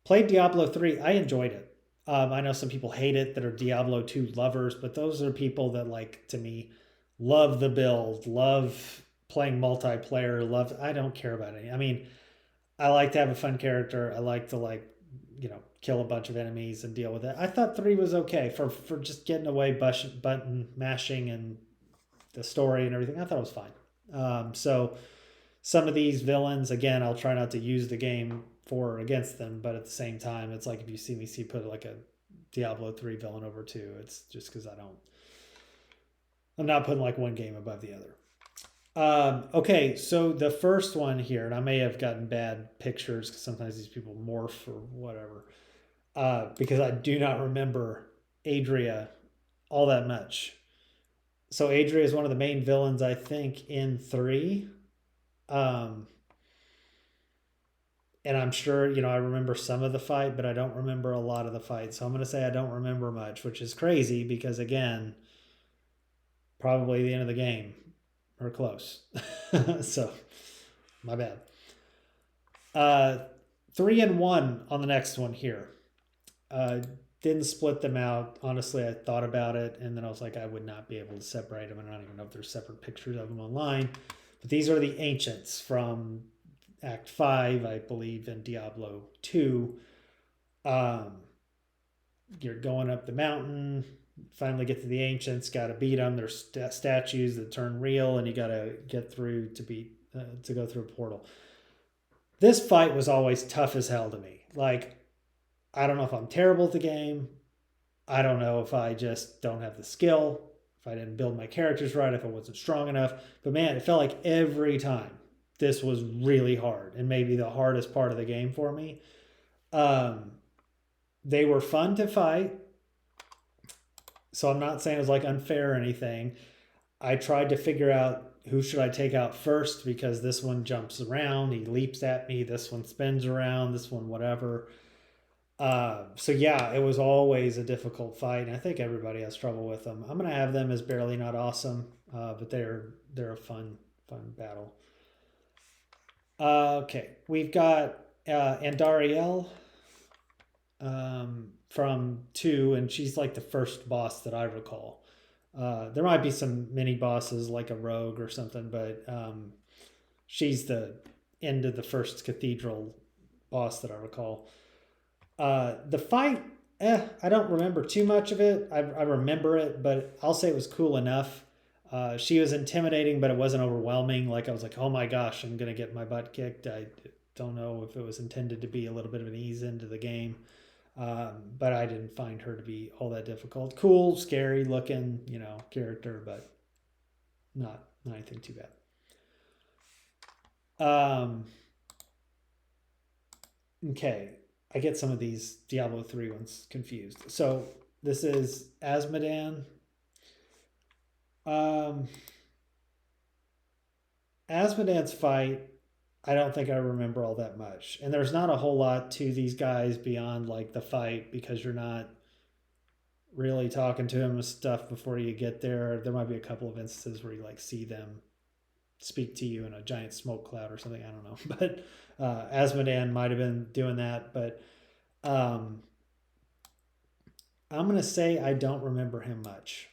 Played Diablo 3. I enjoyed it. I know some people hate it that are Diablo 2 lovers, but those are people that, like, to me, love the build, love playing multiplayer, love, I don't care about it. I mean, I like to have a fun character. I like to, like, kill a bunch of enemies and deal with it. I thought 3 was okay for just getting away button mashing and the story and everything. I thought it was fine. So some of these villains, again, I'll try not to use the game for or against them, but at the same time, it's like if you see me put like a Diablo 3 villain over 2, it's just because I'm not putting like one game above the other. Okay, so the first one here, and I may have gotten bad pictures because sometimes these people morph or whatever, because I do not remember Adria all that much. So Adria is one of the main villains, I think, in 3. And I'm sure, I remember some of the fight, but I don't remember a lot of the fight. So I'm going to say I don't remember much, which is crazy because, again, probably the end of the game or close. So, my bad. 3 and 1 on the next one here. Didn't split them out. Honestly, I thought about it, and then I was like, I would not be able to separate them. I don't even know if there's separate pictures of them online. But these are the Ancients from Act 5, I believe, in Diablo 2. You're going up the mountain, finally get to the Ancients, got to beat them. There's statues that turn real, and you got to get through to go through a portal. This fight was always tough as hell to me. Like, I don't know if I'm terrible at the game. I don't know if I just don't have the skill, if I didn't build my characters right, if I wasn't strong enough. But man, it felt like every time this was really hard, and maybe the hardest part of the game for me. They were fun to fight, so I'm not saying it was like unfair or anything. I tried to figure out who should I take out first, because this one jumps around, he leaps at me, this one spins around, this one whatever. So yeah, it was always a difficult fight, and I think everybody has trouble with them. I'm gonna have them as barely not awesome, but they're a fun battle. Okay, we've got Andariel from 2, and she's like the first boss that I recall. There might be some mini bosses like a rogue or something, but she's the end of the first cathedral boss that I recall. The fight, I don't remember too much of it. I remember it, but I'll say it was cool enough. She was intimidating, but it wasn't overwhelming. Like, I was like, oh my gosh, I'm going to get my butt kicked. I don't know if it was intended to be a little bit of an ease into the game. But I didn't find her to be all that difficult. Cool, scary looking, character, but not anything too bad. Okay, I get some of these Diablo 3 ones confused. So this is Azmodan. Um, Azmodan's fight, I don't think I remember all that much. And there's not a whole lot to these guys beyond like the fight because you're not really talking to him and stuff before you get there. There might be a couple of instances where you like see them speak to you in a giant smoke cloud or something. I don't know. But Asmodan might have been doing that. But um, I'm going to say I don't remember him much.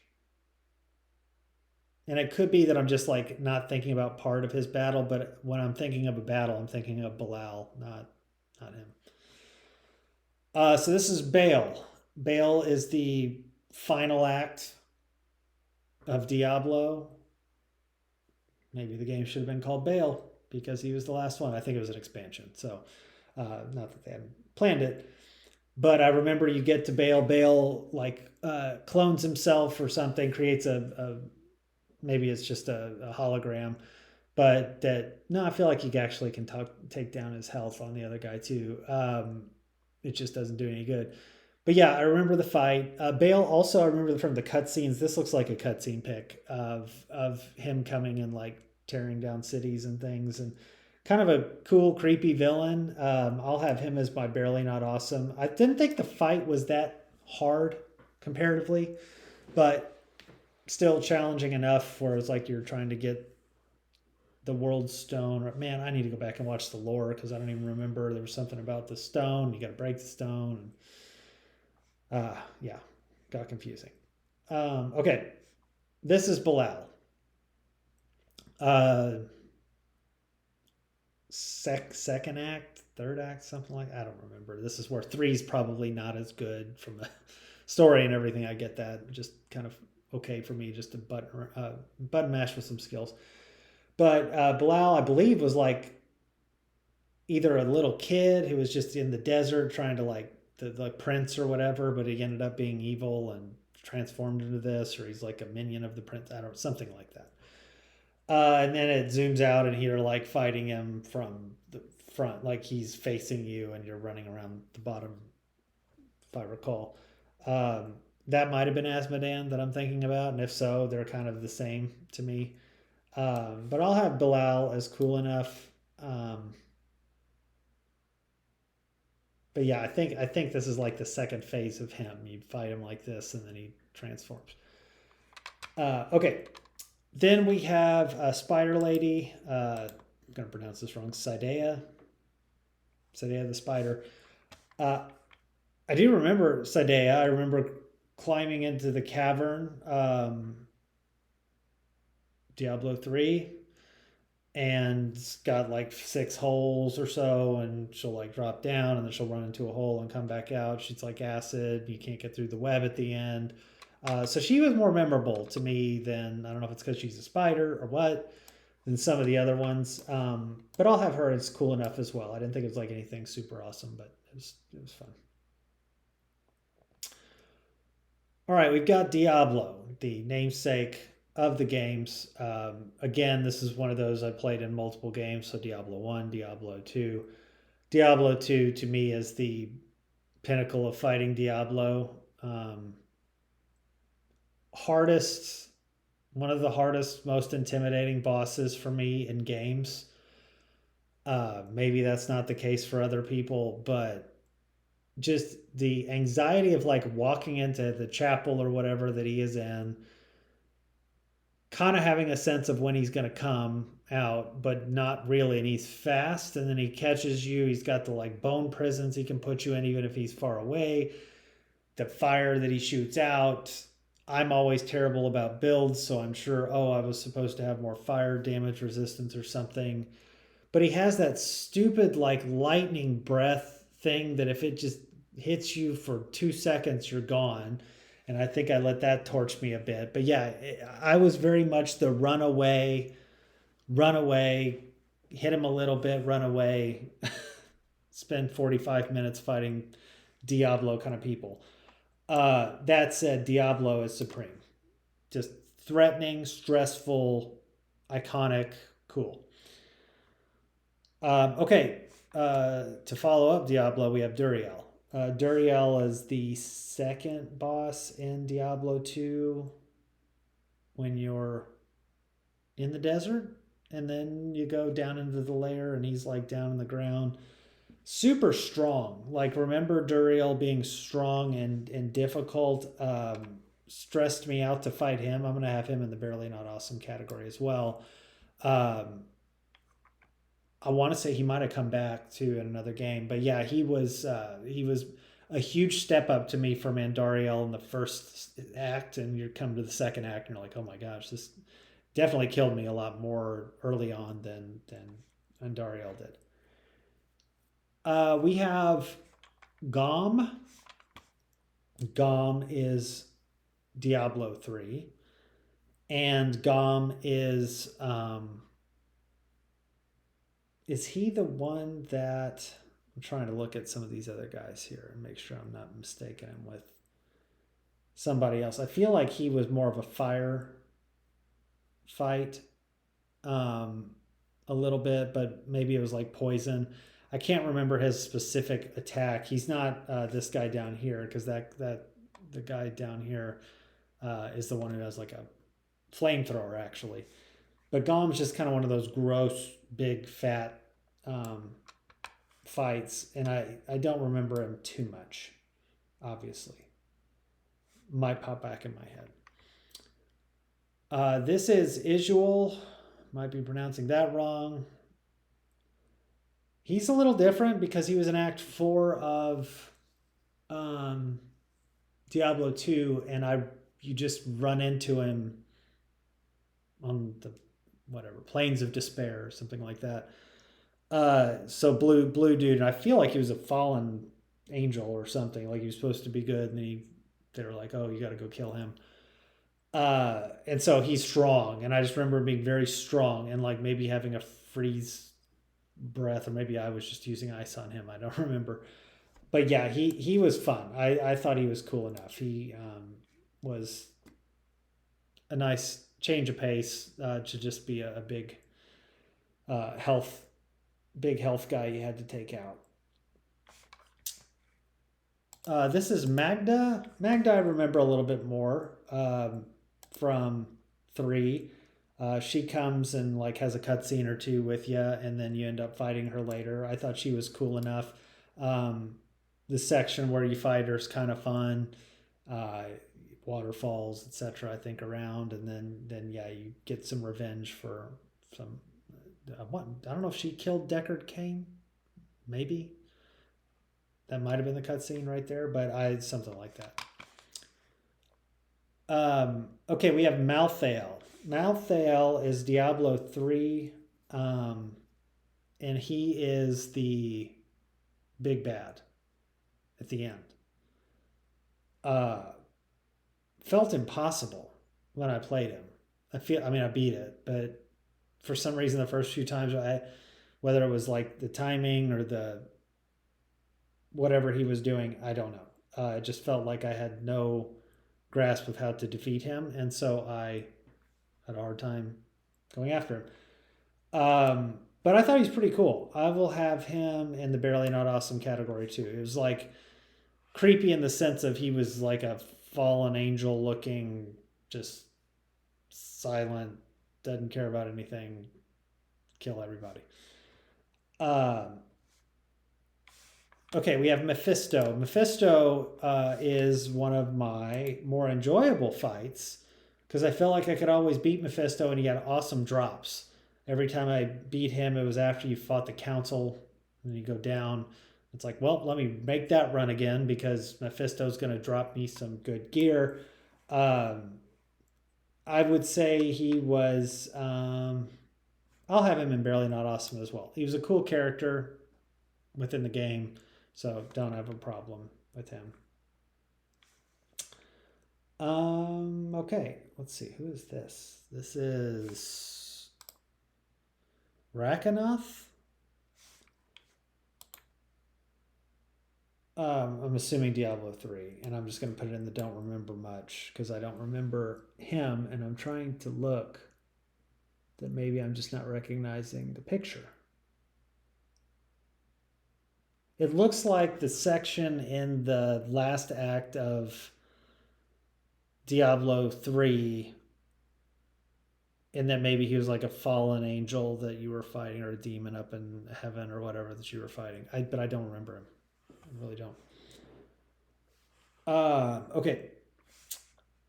And it could be that I'm just like not thinking about part of his battle, but when I'm thinking of a battle, I'm thinking of Belial, not him. So this is Baal. Baal is the final act of Diablo. Maybe the game should have been called Baal because he was the last one. I think it was an expansion. So not that they hadn't planned it. But I remember you get to Baal. Baal like clones himself or something, creates a maybe it's just a hologram. But that no, I feel like you actually can take down his health on the other guy too. It just doesn't do any good. But yeah, I remember the fight. Baal also, I remember from the cutscenes. This looks like a cutscene pic of him coming and like tearing down cities and things, and kind of a cool, creepy villain. I'll have him as my barely not awesome. I didn't think the fight was that hard comparatively, but still challenging enough where it's like you're trying to get the world stone. Man, I need to go back and watch the lore because I don't even remember. There was something about the stone. You got to break the stone. Yeah, got confusing. Okay, this is Belial. Uh, second act, third act, something like I don't remember. This is where three's probably not as good from the story and everything. I get that. Just kind of okay for me, just to button mash with some skills. But Belial, I believe, was like either a little kid who was just in the desert trying to like the prince or whatever, but he ended up being evil and transformed into this, or he's like a minion of the prince. I don't something like that. And then it zooms out and you're like fighting him from the front, like he's facing you and you're running around the bottom, if I recall. Um, that might have been Asmodan that I'm thinking about, and if so, they're kind of the same to me. But I'll have Belial as cool enough. But yeah, I think this is like the second phase of him. You fight him like this, and then he transforms. Okay, then we have a Spider Lady. I'm gonna pronounce this wrong. Sidea. Sidea the Spider. Uh, I do remember Sidea. I remember climbing into the cavern, Diablo 3, and it's got like 6 holes or so, and she'll like drop down and then she'll run into a hole and come back out. She's like acid. You can't get through the web at the end. So she was more memorable to me than, I don't know if it's because she's a spider or what, than some of the other ones. But I'll have her as cool enough as well. I didn't think it was like anything super awesome, but it was fun. All right, we've got Diablo, the namesake of the games. Again, this is one of those I played in multiple games. So Diablo 1, Diablo 2. Diablo 2 to me is the pinnacle of fighting Diablo. Hardest, one of the hardest, most intimidating bosses for me in games. Maybe that's not the case for other people, but just the anxiety of like walking into the chapel or whatever that he is in, kind of having a sense of when he's going to come out, but not really. And he's fast, and then he catches you. He's got the like bone prisons he can put you in, even if he's far away. The fire that he shoots out. I'm always terrible about builds, so I'm sure, oh, I was supposed to have more fire damage resistance or something. But he has that stupid like lightning breath thing that if it just hits you for 2 seconds, you're gone. And I think I let that torch me a bit. But yeah, I was very much the run away, hit him a little bit, run away, spend 45 minutes fighting Diablo kind of people. That said, Diablo is supreme. Just threatening, stressful, iconic, cool. Okay, to follow up Diablo, we have Duriel. Duriel is the second boss in Diablo 2 when you're in the desert, and then you go down into the lair and he's like down in the ground. Super strong. Like, remember Duriel being strong and difficult. Stressed me out to fight him. I'm going to have him in the Barely Not Awesome category as well. I want to say he might have come back to in another game, but yeah, he was a huge step up to me from Andariel in the first act, and you come to the second act and you're like, oh my gosh, this definitely killed me a lot more early on than Andariel did. We have Gom. Gom is Diablo 3, and Gom is he the one that, I'm trying to look at some of these other guys here and make sure I'm not mistaken him with somebody else. I feel like he was more of a fire fight, a little bit, but maybe it was like poison. I can't remember his specific attack. He's not this guy down here, because that the guy down here is the one who has like a flamethrower actually. But Gom's just kind of one of those gross, big, fat fights, and I don't remember him too much. Obviously, might pop back in my head. This is Isual. Might be pronouncing that wrong. He's a little different because he was in Act 4 of Diablo 2, and you just run into him on the Plains of Despair or something like that. So blue dude, and I feel like he was a fallen angel or something. Like he was supposed to be good, and they were like, oh, you got to go kill him. And so he's strong, and I just remember being very strong and like maybe having a freeze breath, or maybe I was just using ice on him. I don't remember. But yeah, he was fun. I thought he was cool enough. He was a nice change of pace to just be a big health guy you had to take out. This is Magda. Magda I remember a little bit more from 3. She comes and like has a cutscene or two with you, and then you end up fighting her later. I thought she was cool enough. The section where you fight her is kind of fun. Waterfalls, etc. I think around, and then yeah, you get some revenge for some. I don't know if she killed Deckard Cain. Maybe that might have been the cutscene right there, but something like that. Okay, we have Malthael. Malthael is Diablo 3, and he is the big bad at the end. Felt impossible when I played him. I beat it, but for some reason the first few times, whether it was like the timing or the whatever he was doing, I don't know. It just felt like I had no grasp of how to defeat him, and so I had a hard time going after him. But I thought he's pretty cool. I will have him in the Barely Not Awesome category too. It was like creepy in the sense of he was like a fallen angel looking, just silent, doesn't care about anything, kill everybody. Okay, we have Mephisto. Mephisto is one of my more enjoyable fights because I felt like I could always beat Mephisto, and he had awesome drops. Every time I beat him, it was after you fought the council, and you go down. It's like, well, let me make that run again because Mephisto's going to drop me some good gear. I would say he was... I'll have him in Barely Not Awesome as well. He was a cool character within the game, so don't have a problem with him. Okay, let's see. Who is this? This is Rakanoth. I'm assuming Diablo 3, and I'm just going to put it in the don't remember much because I don't remember him, and I'm trying to look that maybe I'm just not recognizing the picture. It looks like the section in the last act of Diablo 3, and that maybe he was like a fallen angel that you were fighting, or a demon up in heaven or whatever that you were fighting. But I don't remember him. I really don't. Okay.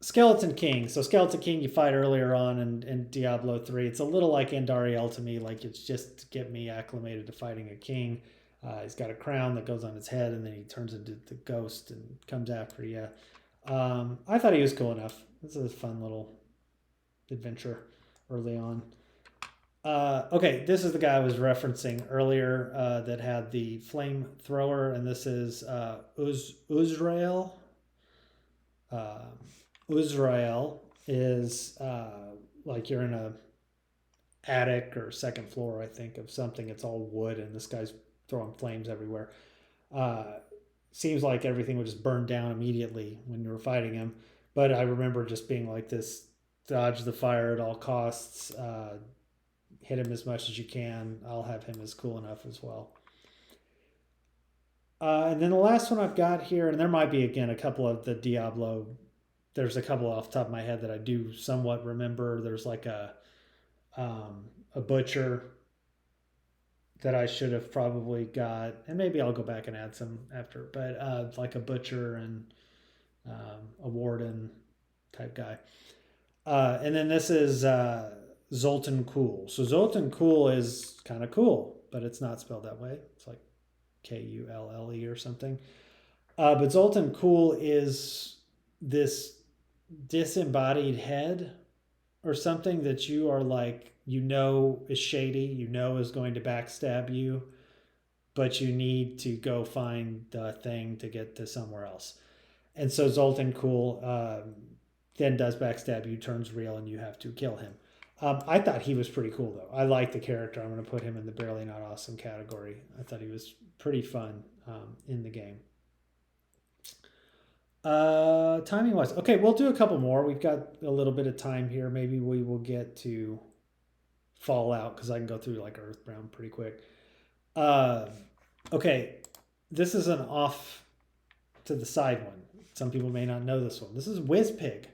Skeleton King. So Skeleton King you fight earlier on in Diablo 3. It's a little like Andariel to me. Like, it's just to get me acclimated to fighting a king. He's got a crown that goes on his head, and then he turns into the ghost and comes after you. I thought he was cool enough. This is a fun little adventure early on. Okay, this is the guy I was referencing earlier that had the flamethrower, and this is Uzrael. Uzrael is like you're in a attic or second floor, I think, of something. It's all wood, and this guy's throwing flames everywhere. Seems like everything would just burn down immediately when you were fighting him. But I remember just being like this: dodge the fire at all costs, hit him as much as you can. I'll have him as cool enough as well. And then the last one I've got here, and there might be again a couple of the Diablo. There's a couple off the top of my head that I do somewhat remember. There's like a butcher that I should have probably got, and maybe I'll go back and add some after. But like a butcher and a warden type guy. And then this is Zoltan Kull. So Zoltan Kull is kind of cool, but it's not spelled that way. It's like Kulle or something. But Zoltan Kull is this disembodied head or something that you are like, is shady, is going to backstab you, but you need to go find the thing to get to somewhere else. And so Zoltan Kull then does backstab you, turns real, and you have to kill him. I thought he was pretty cool, though. I like the character. I'm going to put him in the barely not awesome category. I thought he was pretty fun in the game. Timing wise, okay, we'll do a couple more. We've got a little bit of time here. Maybe we will get to Fallout because I can go through like Earthbound pretty quick. Okay, this is an off to the side one. Some people may not know this one. This is Wizpig.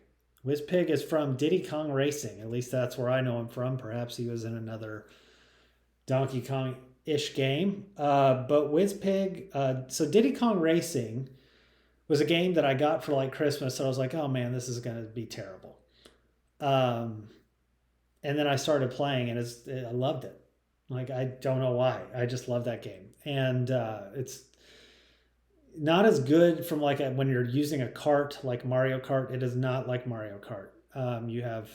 Wizpig is from Diddy Kong Racing. At least that's where I know him from. Perhaps he was in another Donkey Kong-ish game. But Wizpig, so Diddy Kong Racing was a game that I got for like Christmas. So I was like, oh man, this is going to be terrible. And then I started playing, and I loved it. Like, I don't know why. I just love that game. And it's not as good from like when you're using a cart like Mario Kart. It is not like Mario Kart. You have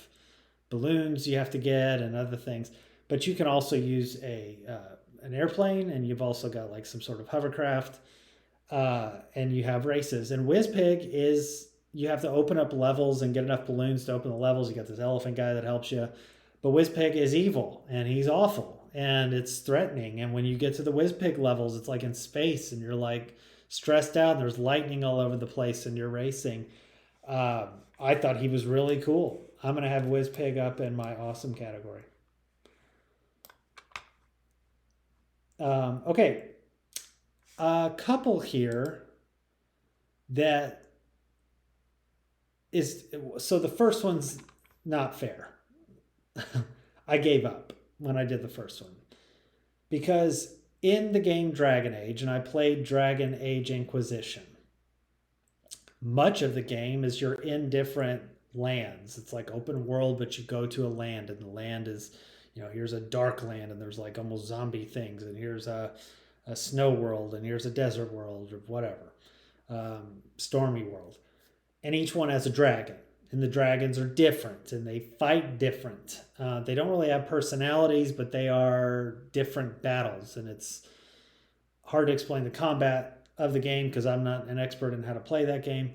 balloons you have to get and other things, but you can also use an airplane, and you've also got like some sort of hovercraft, and you have races. And Wizpig is, you have to open up levels and get enough balloons to open the levels. You got this elephant guy that helps you, but Wizpig is evil and he's awful and it's threatening. And when you get to the Wizpig levels, it's like in space, and you're like stressed out, and there's lightning all over the place, and you're racing. I thought he was really cool. I'm going to have Wizpig up in my awesome category. Okay. A couple here that is, so the first one's not fair. I gave up when I did the first one because in the game Dragon Age, and I played Dragon Age Inquisition, much of the game is you're in different lands. It's like open world, but you go to a land, and the land is, here's a dark land, and there's like almost zombie things, and here's a snow world, and here's a desert world, or whatever, stormy world. And each one has a dragon, and the dragons are different, and they fight different. They don't really have personalities, but they are different battles, and it's hard to explain the combat of the game because I'm not an expert in how to play that game.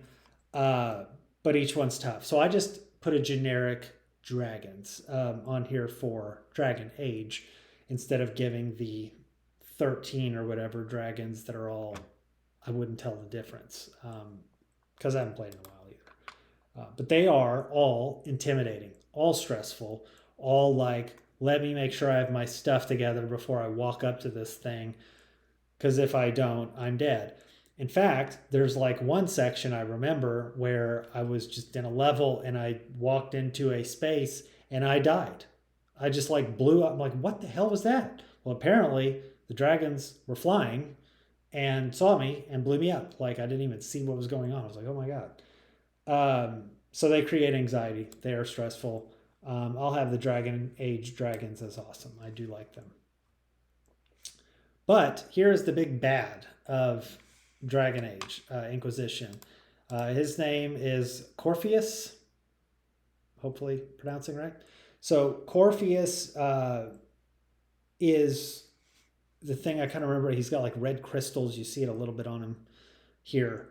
But each one's tough. So I just put a generic dragons on here for Dragon Age instead of giving the 13 or whatever dragons that are all, I wouldn't tell the difference because I haven't played in a while either. But they are all intimidating, all stressful, all like, let me make sure I have my stuff together before I walk up to this thing. because if I don't, I'm dead. In fact, there's like one section I remember where I was just in a level and I walked into a space and I died. I just like blew up. I'm like, what the hell was that? Well, apparently the dragons were flying and saw me and blew me up. Like I didn't even see what was going on. I was like, oh my God. So they create anxiety. They are stressful. I'll have the Dragon Age dragons as awesome. I do like them. But here is the big bad of Dragon Age Inquisition. His name is Corpheus. Hopefully pronouncing right. So Corpheus is the thing I kind of remember. He's got like red crystals. You see it a little bit on him here.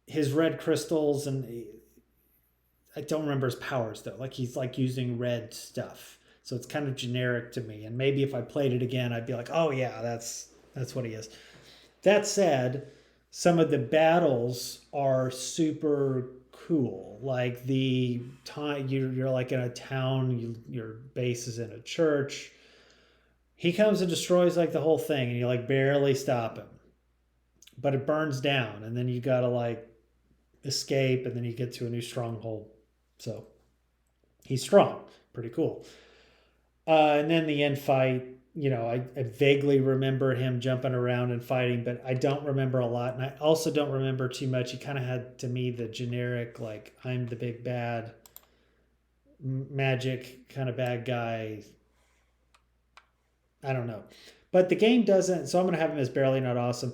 His red crystals, and I don't remember his powers though. Like he's like using red stuff. So it's kind of generic to me. And maybe if I played it again, I'd be like, oh yeah, that's what he is. That said, some of the battles are super cool. Like the time you're like in a town, your base is in a church. He comes and destroys like the whole thing, and you like barely stop him. But it burns down, and then you gotta like escape, and then you get to a new stronghold. So he's strong, pretty cool. And then the end fight, I vaguely remember him jumping around and fighting, but I don't remember a lot. And I also don't remember too much. He kind of had, to me, the generic, like, I'm the big bad magic kind of bad guy. I don't know. But the game doesn't, so I'm going to have him as barely not awesome.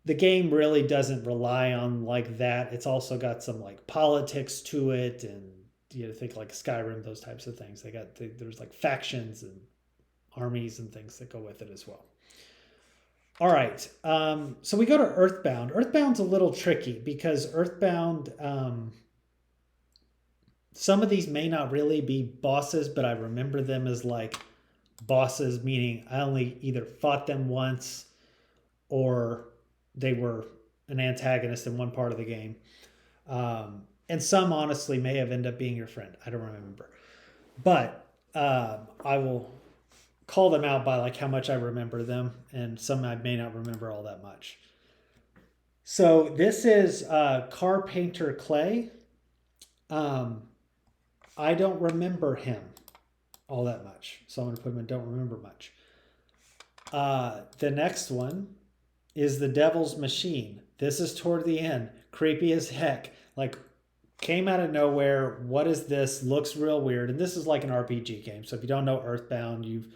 The game really doesn't rely on like that. It's also got some like politics to it, and think like Skyrim, those types of things. There's like factions and armies and things that go with it as well. All right, so we go to Earthbound. Earthbound's a little tricky because Earthbound, some of these may not really be bosses, but I remember them as like bosses, meaning I only either fought them once or they were an antagonist in one part of the game. And some honestly may have ended up being your friend. I don't remember. But I will call them out by like how much I remember them, and some I may not remember all that much. So this is Carpainter Clay. I don't remember him all that much, so I'm going to put him in don't remember much. The next one is The Devil's Machine. This is toward the end. Creepy as heck. Like, came out of nowhere. What is this? Looks real weird. And this is like an RPG game. So if you don't know Earthbound, you've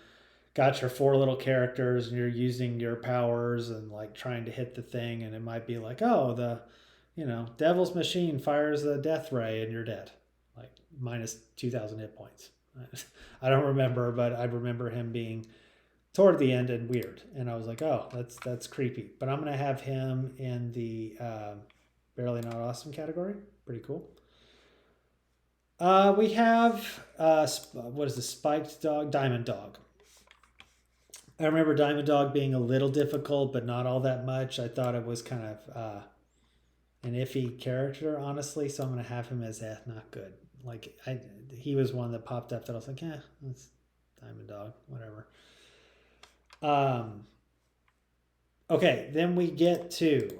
got your 4 little characters and you're using your powers and like trying to hit the thing. And it might be like, oh, the, Devil's Machine fires a death ray and you're dead. Like minus 2,000 hit points. I don't remember, but I remember him being toward the end and weird, and I was like, oh, that's creepy. But I'm gonna have him in the barely not awesome category. Pretty cool. We have what is the spiked dog? Diamond Dog. I remember Diamond Dog being a little difficult, but not all that much. I thought it was kind of an iffy character, honestly. So I'm gonna have him as not good. Like he was one that popped up that I was like, yeah, that's Diamond Dog, whatever. Okay, then we get to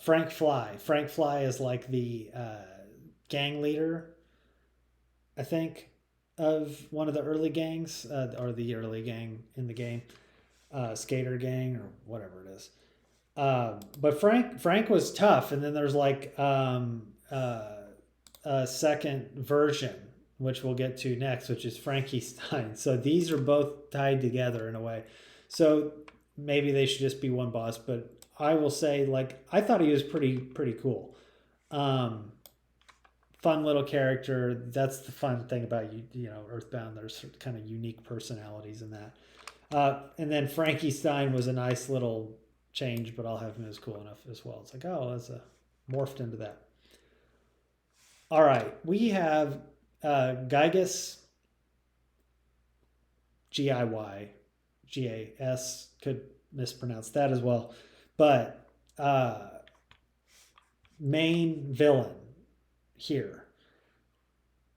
Frank Fly. Frank Fly is like the gang leader, I think, of one of the early gangs, or the early gang in the game, Skater Gang or whatever it is. But Frank was tough, and then there's like a second version, which we'll get to next, which is Frankie Stein. So these are both tied together in a way. So maybe they should just be one boss, but I will say, like, I thought he was pretty cool. Fun little character. That's the fun thing about Earthbound. There's kind of unique personalities in that. And then Frankie Stein was a nice little change, but I'll have him as cool enough as well. It's like, oh, that's morphed into that. All right, we have Gygas, Gigas, could mispronounce that as well, but main villain here.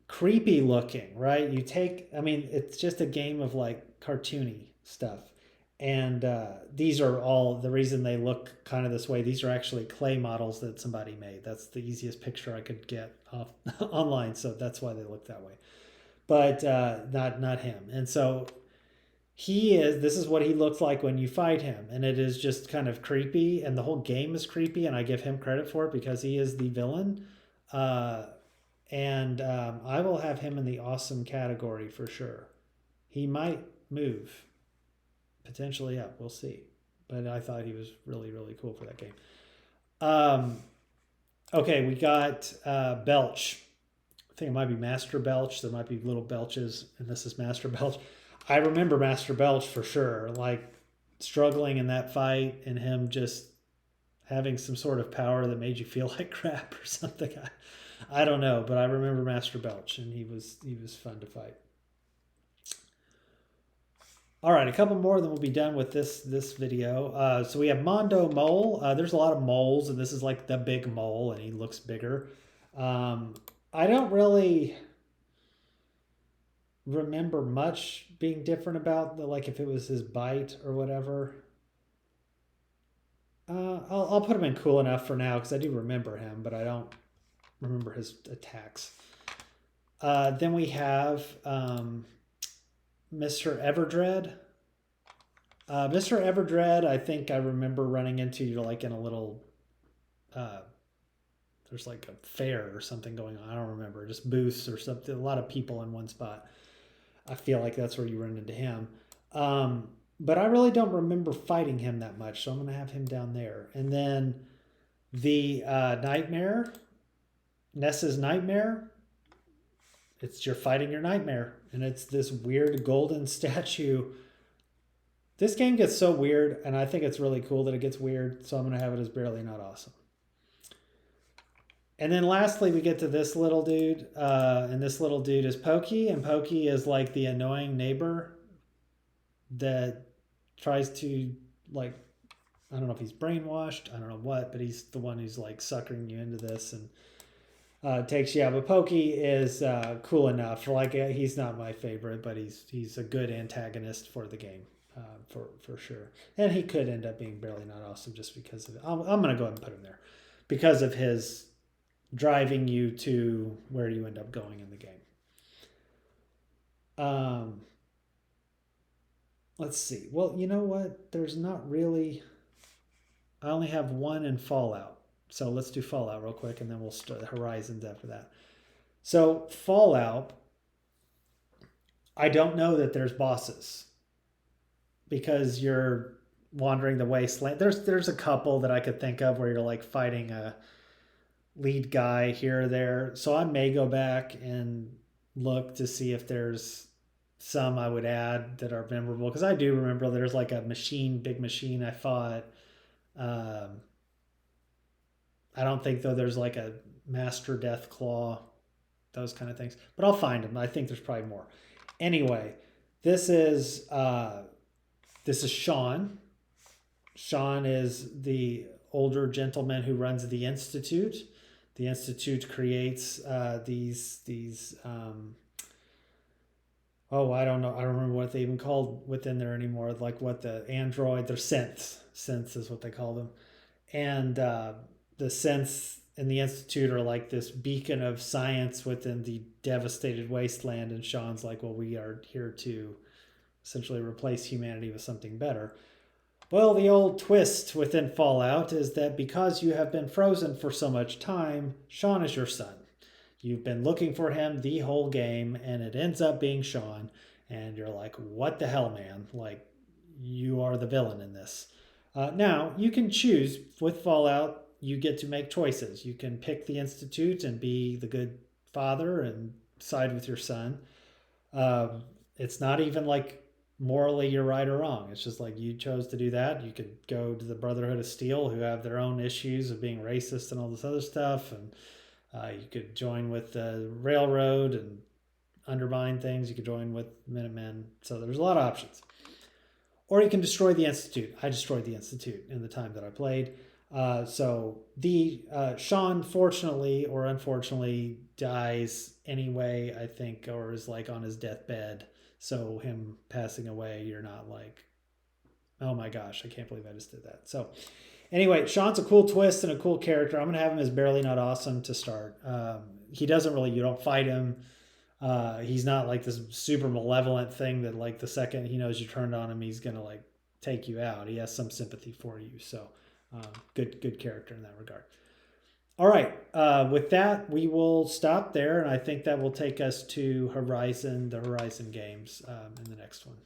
Creepy looking, right? It's just a game of like cartoony stuff. And these are all the reason they look kind of this way. These are actually clay models that somebody made. That's the easiest picture I could get off online, so that's why they look that way. But not him. And so he is. This is what he looks like when you fight him, and it is just kind of creepy. And the whole game is creepy, and I give him credit for it because he is the villain. Uh, and I will have him in the awesome category for sure. He might move potentially up. We'll see. But I thought he was really, really cool for that game. Um, okay, we got Belch. I think it might be Master Belch. There might be little Belches, and this is Master Belch. I remember Master Belch for sure, like struggling in that fight and him just having some sort of power that made you feel like crap or something. I don't know, but I remember Master Belch, and he was fun to fight. All right, a couple more, then we'll be done with this video. So we have Mondo Mole. There's a lot of moles, and this is like the big mole, and he looks bigger. I don't really remember much being different about like if it was his bite or whatever. I'll put him in cool enough for now because I do remember him, but I don't remember his attacks. Then we have Mr. Everdread. Mr. Everdread, I think I remember running into you like in a little. There's like a fair or something going on. I don't remember, just booths or something. A lot of people in one spot. I feel like that's where you run into him. But I really don't remember fighting him that much, so I'm going to have him down there. And then the Nightmare, Ness's Nightmare. You're fighting your nightmare, and it's this weird golden statue. This game gets so weird, and I think it's really cool that it gets weird, so I'm going to have it as Barely Not Awesome. And then lastly, we get to this little dude, and this little dude is Pokey, and Pokey is like the annoying neighbor that tries to, like, I don't know if he's brainwashed, I don't know what, but he's the one who's like suckering you into this and takes you out. But Pokey is cool enough. Like, he's not my favorite, but he's a good antagonist for the game, for sure. And he could end up being Barely Not Awesome just because of it. I'm going to go ahead and put him there because of his driving you to where you end up going in the game. Let's see. Well, you know what? There's not really. I only have one in Fallout. So let's do Fallout real quick, and then we'll start the Horizons after that. So Fallout, I don't know that there's bosses because you're wandering the wasteland. There's a couple that I could think of where you're like fighting a lead guy here or there. So I may go back and look to see if there's some I would add that are memorable, because I do remember there's like a big machine I fought. I don't think though there's like a Master Death Claw, those kind of things, but I'll find them. I think there's probably more. Anyway, this is Sean. Sean is the older gentleman who runs the Institute. The Institute creates these I don't know. I don't remember what they even called within there anymore. Like what the android, they're synths. Synths is what they call them. And the synths in the Institute are like this beacon of science within the devastated wasteland. And Sean's like, well, we are here to essentially replace humanity with something better. Well, the old twist within Fallout is that because you have been frozen for so much time, Sean is your son. You've been looking for him the whole game, and it ends up being Sean. And you're like, what the hell, man? Like, you are the villain in this. Now, you can choose with Fallout, you get to make choices. You can pick the Institute and be the good father and side with your son. It's not even like morally you're right or wrong. It's just like you chose to do that. You could go to the Brotherhood of Steel, who have their own issues of being racist and all this other stuff, and you could join with the Railroad and undermine things. You could join with Minutemen. So there's a lot of options. Or you can destroy the Institute. I destroyed the Institute in the time that I played. So Sean, fortunately or unfortunately, dies anyway, I think, or is like on his deathbed. So him passing away, you're not like Oh my gosh, I can't believe I just did that. So anyway, Sean's a cool twist and a cool character. I'm gonna have him as Barely Not Awesome to start. He doesn't really, you don't fight him. He's not like this super malevolent thing that like the second he knows you turned on him, he's gonna like take you out. He has some sympathy for you. So good character in that regard. All right. With that, we will stop there, and I think that will take us to the Horizon games in the next one.